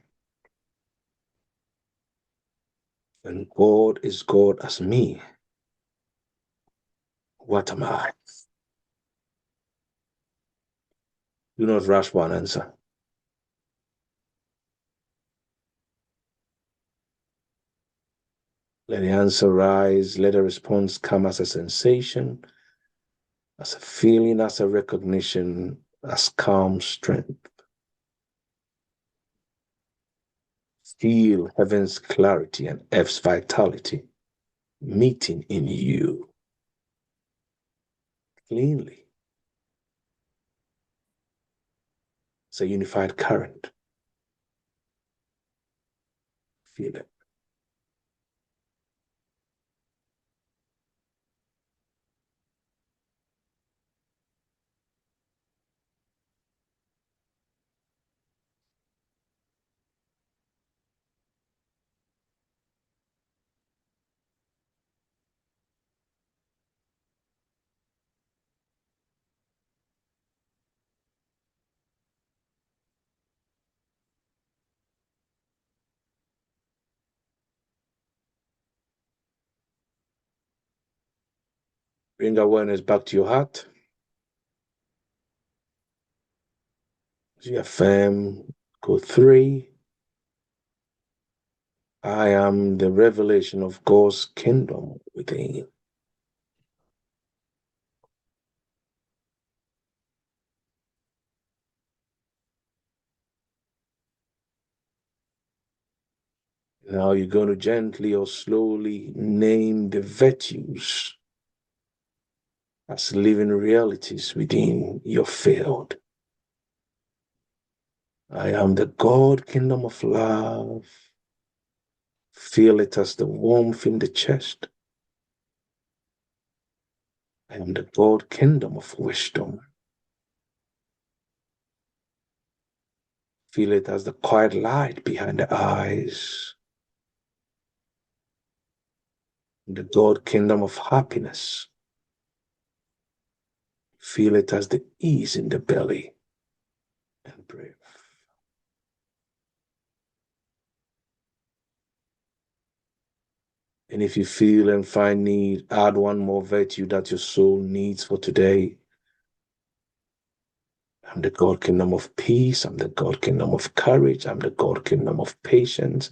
When God is God as me, what am I? Do not rush one answer. Let the answer rise. Let the response come as a sensation, as a feeling, as a recognition, as calm strength. Feel heaven's clarity and earth's vitality meeting in you cleanly. It's a unified current. Feel it. Bring awareness back to your heart. As you affirm, go 3. I am the revelation of God's kingdom within. Now you're going to gently or slowly name the virtues as living realities within your field. I am the God kingdom of love. Feel it as the warmth in the chest. I am the God kingdom of wisdom. Feel it as the quiet light behind the eyes. The God kingdom of happiness. Feel it as the ease in the belly. And breathe. And if you feel and find need, add one more virtue that your soul needs for today. I'm the God kingdom of peace. I'm the God kingdom of courage. I'm the God kingdom of patience.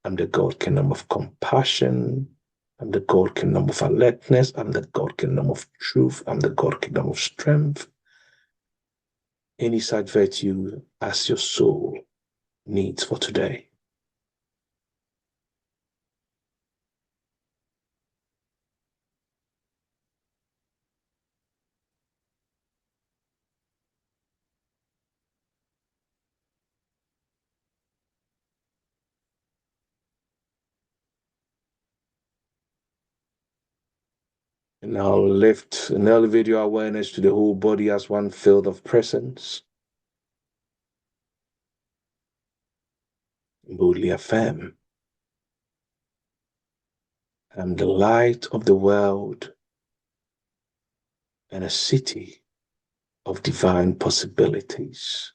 I'm the God kingdom of compassion. I'm the God kingdom of alertness. I'm the God kingdom of truth. I'm the God kingdom of strength. Any such virtue as your soul needs for today. And now lift and elevate your awareness to the whole body as one field of presence. Boldly affirm, I'm the light of the world and a city of divine possibilities.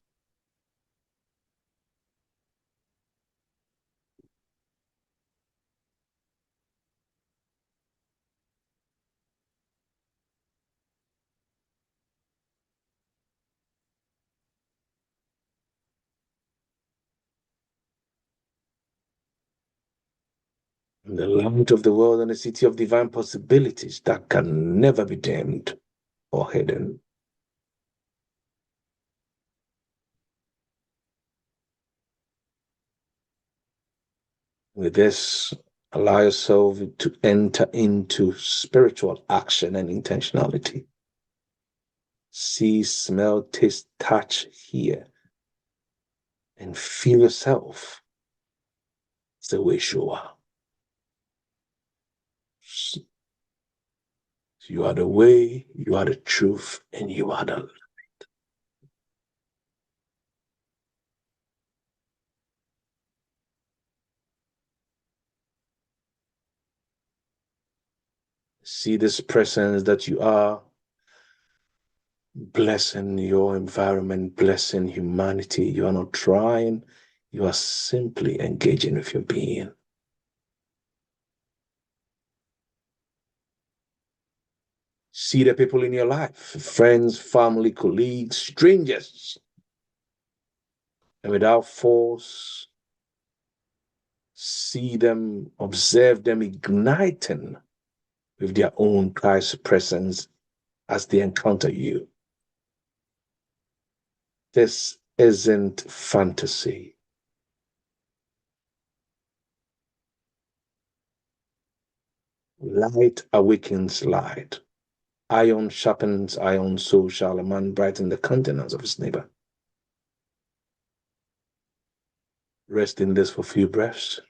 I'm the light of the world and a city of divine possibilities that can never be dimmed or hidden. With this, allow yourself to enter into spiritual action and intentionality. See, smell, taste, touch, hear, and feel yourself the way you are. You are the way, you are the truth, and you are the light. See this presence that you are, blessing your environment, blessing humanity. You are not trying, you are simply engaging with your being. See the people in your life, friends, family, colleagues, strangers. And without force, see them, observe them igniting with their own Christ presence as they encounter you. This isn't fantasy. Light awakens light. Iron sharpens iron, so shall a man brighten the countenance of his neighbor. Rest in this for a few breaths.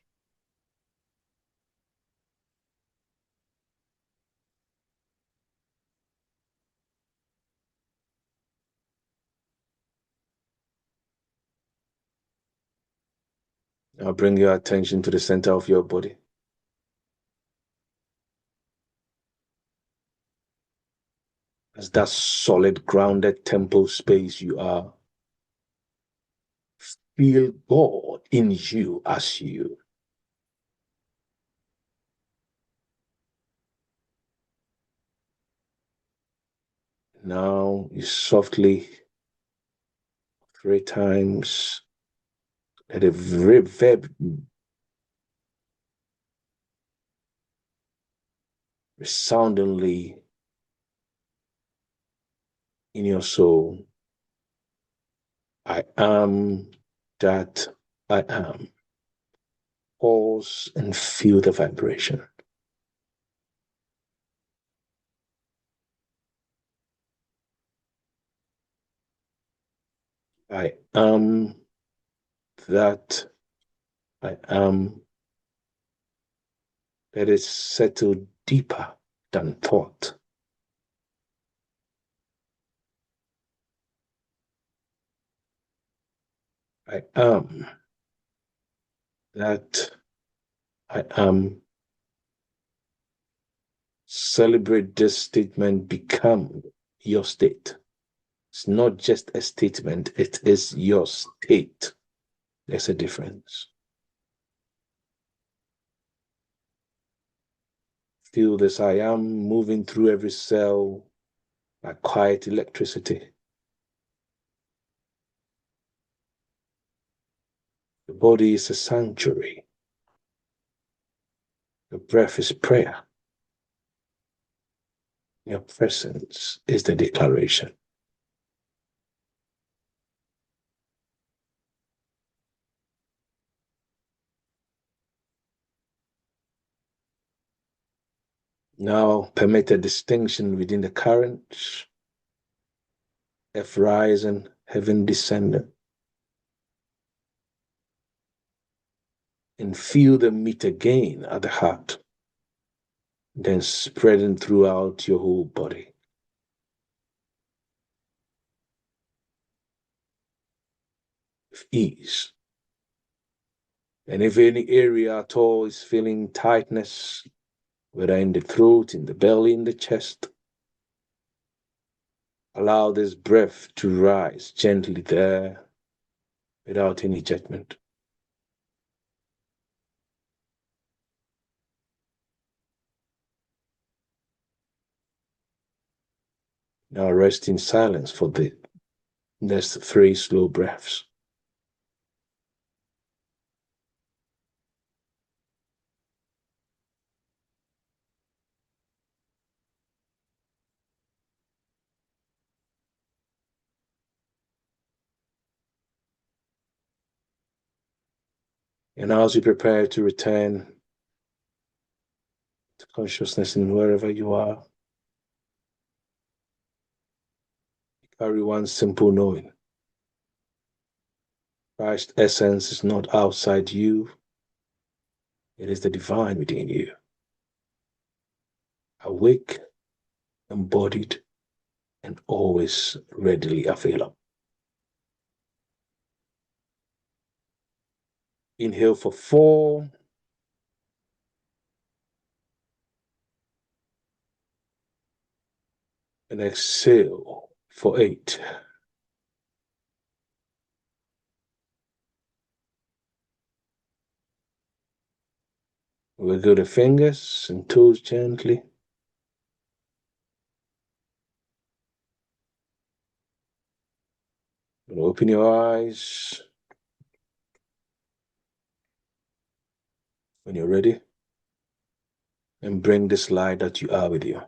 Now bring your attention to the center of your body. As that solid, grounded temple space you are, feel God in you as you. Now you softly, 3 times, let a verb resoundingly in your soul. I am that I am. Pause and feel the vibration. I am that I am. Let it settle deeper than thought. I am that I am. Celebrate this statement, become your state. It's not just a statement, it is your state. There's a difference. Feel this I am moving through every cell like quiet electricity. The body is a sanctuary. Your breath is prayer. Your presence is the declaration. Now permit a distinction within the currents. Earth rising, heaven descending. And feel them meet again at the heart. then spreading throughout your whole body. With ease. And if any area at all is feeling tightness, whether in the throat, in the belly, in the chest, allow this breath to rise gently there without any judgment. Now rest in silence for the next 3 slow breaths. And as you prepare to return to consciousness in wherever you are, carry one simple knowing. Christ's essence is not outside you, it is the divine within you. Awake, embodied, and always readily available. Inhale for 4. And exhale for 8. Wiggle the fingers and toes gently. And open your eyes when you're ready. And bring this light that you are with you.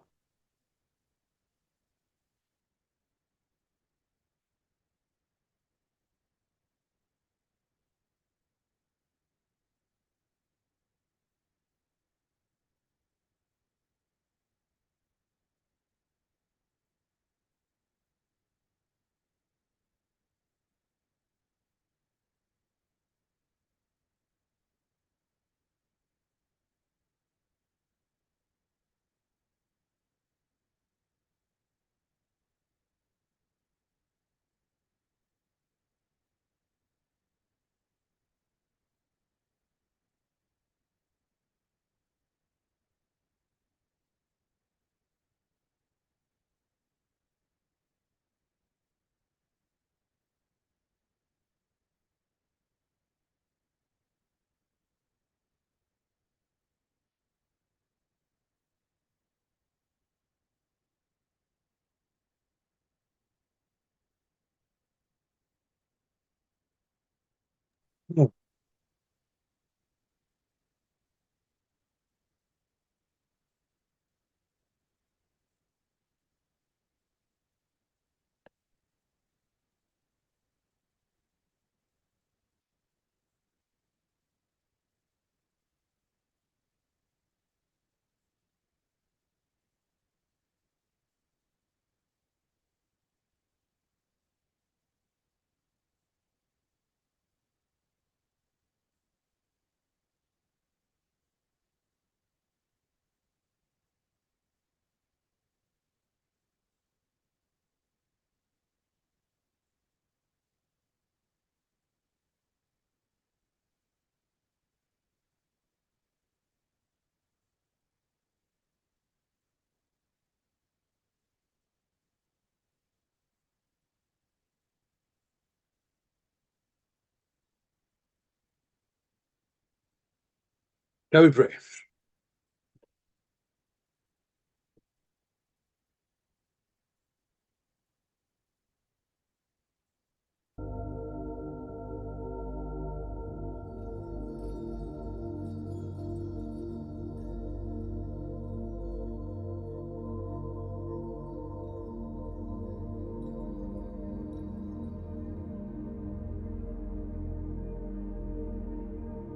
Now we breathe.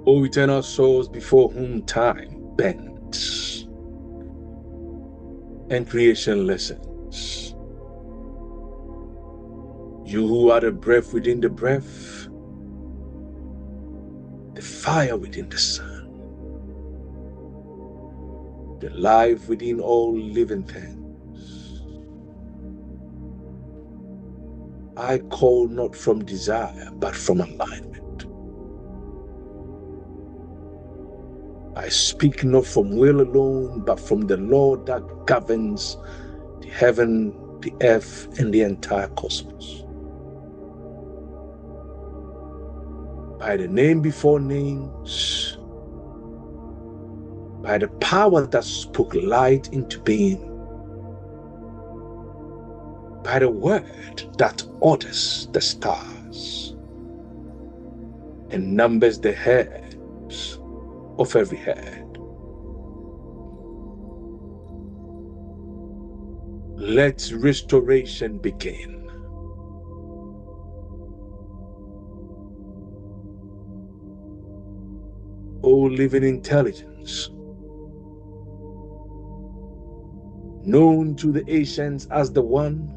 O eternal souls before whom time bends and creation listens, you who are the breath within the breath, the fire within the sun, the life within all living things. I call not from desire, but from alignment. I speak not from will alone, but from the law that governs the heaven, the earth, and the entire cosmos. By the name before names, by the power that spoke light into being, by the word that orders the stars and numbers the hairs of every head. Let restoration begin. O living intelligence, known to the ancients as the one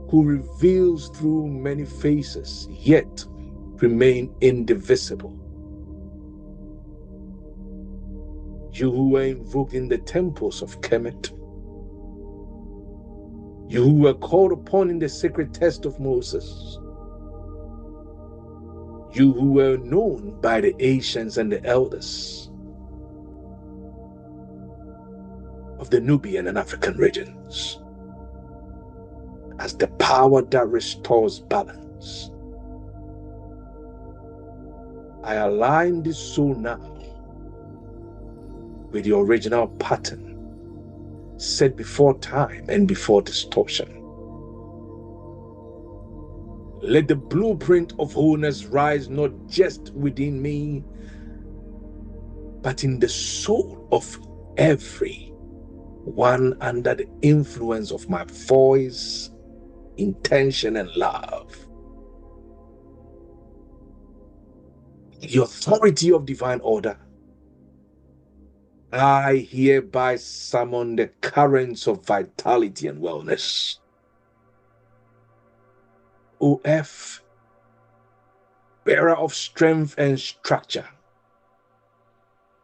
who reveals through many faces, yet remain indivisible. You who were invoked in the temples of Kemet, you who were called upon in the sacred test of Moses, you who were known by the ancients and the elders of the Nubian and African regions as the power that restores balance. I align this soul now with the original pattern set before time and before distortion. Let the blueprint of wholeness rise not just within me, but in the soul of every one under the influence of my voice, intention, and love. The authority of divine order, I hereby summon the currents of vitality and wellness. O Earth, bearer of strength and structure,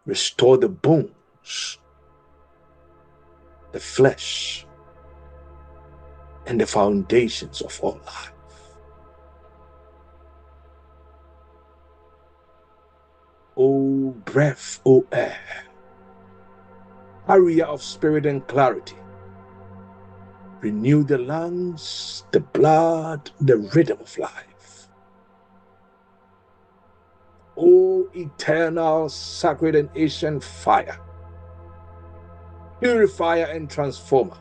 restore the bones, the flesh, and the foundations of all life. O breath, O air, carrier of spirit and clarity, renew the lungs, the blood, the rhythm of life. O eternal, sacred, and ancient fire, purifier and transformer,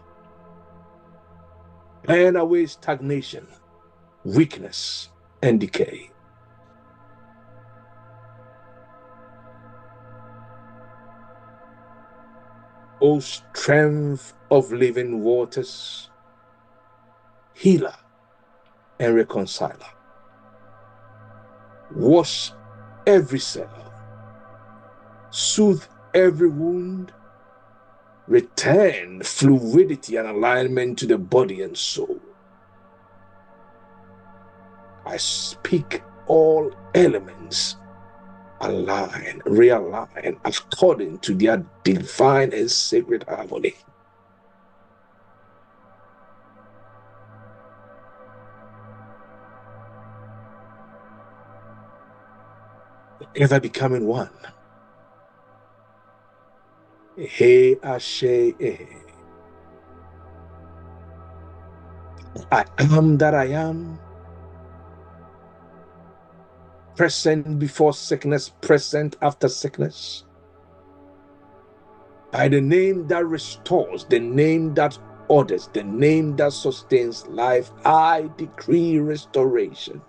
burn away stagnation, weakness, and decay. O strength of living waters, healer and reconciler, wash every cell, soothe every wound, return fluidity and alignment to the body and soul. I speak all elements align, realign according to their divine and sacred harmony. Ever becoming one. Hey, Ashe, I am that I am. Present before sickness, present after sickness. By the name that restores, the name that orders, the name that sustains life, I decree restoration.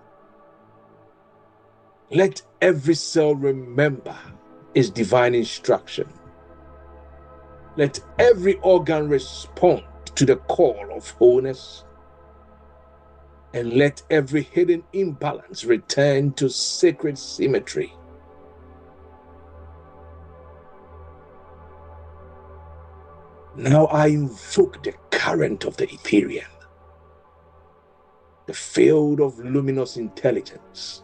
Let every cell remember its divine instruction. Let every organ respond to the call of wholeness. And let every hidden imbalance return to sacred symmetry. Now I invoke the current of the Ethereal, the field of luminous intelligence,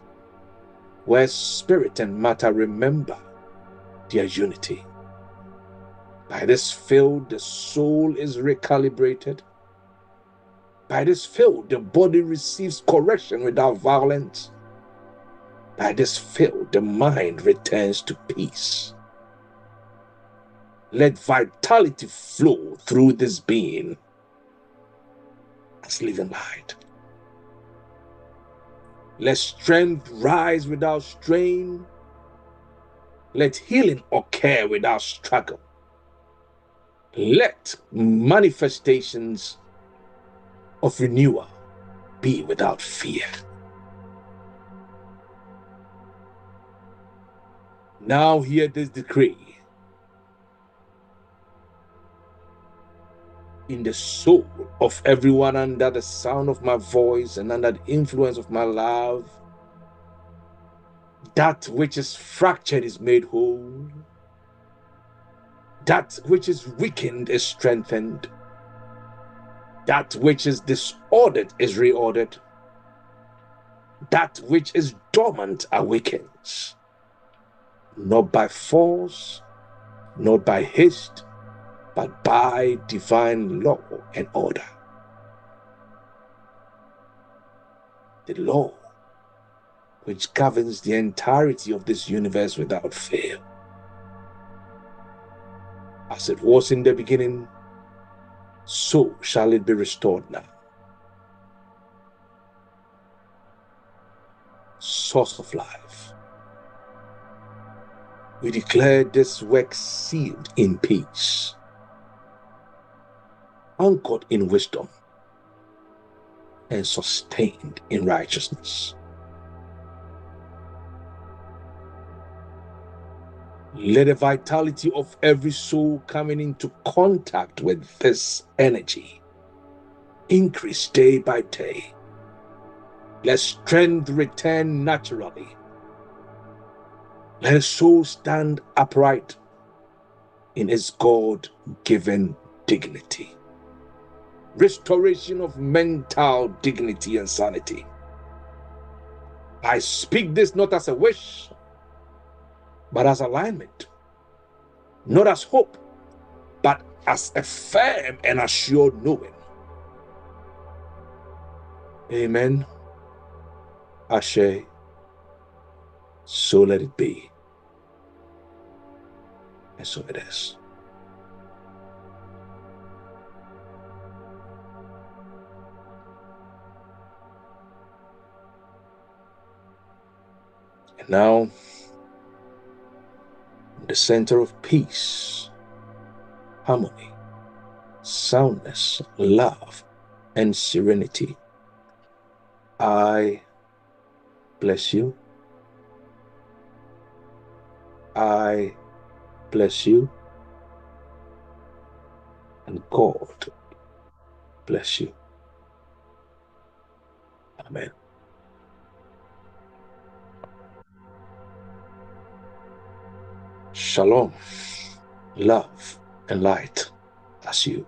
where spirit and matter remember their unity. By this field, the soul is recalibrated. By this field, the body receives correction without violence. By this field, the mind returns to peace. Let vitality flow through this being as living light. Let strength rise without strain. Let healing occur without struggle. Let manifestations of renewal be without fear. Now hear this decree. In the soul of everyone under the sound of my voice and under the influence of my love, that which is fractured is made whole. That which is weakened is strengthened. That which is disordered is reordered. That which is dormant awakens. Not by force, not by haste, but by divine law and order. The law which governs the entirety of this universe without fail. As it was in the beginning, so shall it be restored now. Source of life, we declare this work sealed in peace, anchored in wisdom, and sustained in righteousness. Let the vitality of every soul coming into contact with this energy increase day by day. Let strength return naturally. Let the soul stand upright in its God-given dignity. Restoration of mental dignity and sanity. I speak this not as a wish, but as alignment. Not as hope, but as a firm and assured knowing. Amen. Ashe. So let it be. And so it is. And now, the center of peace, harmony, soundness, love, and serenity, I bless you. I bless you. And God bless you. Amen. Shalom, love, and light as you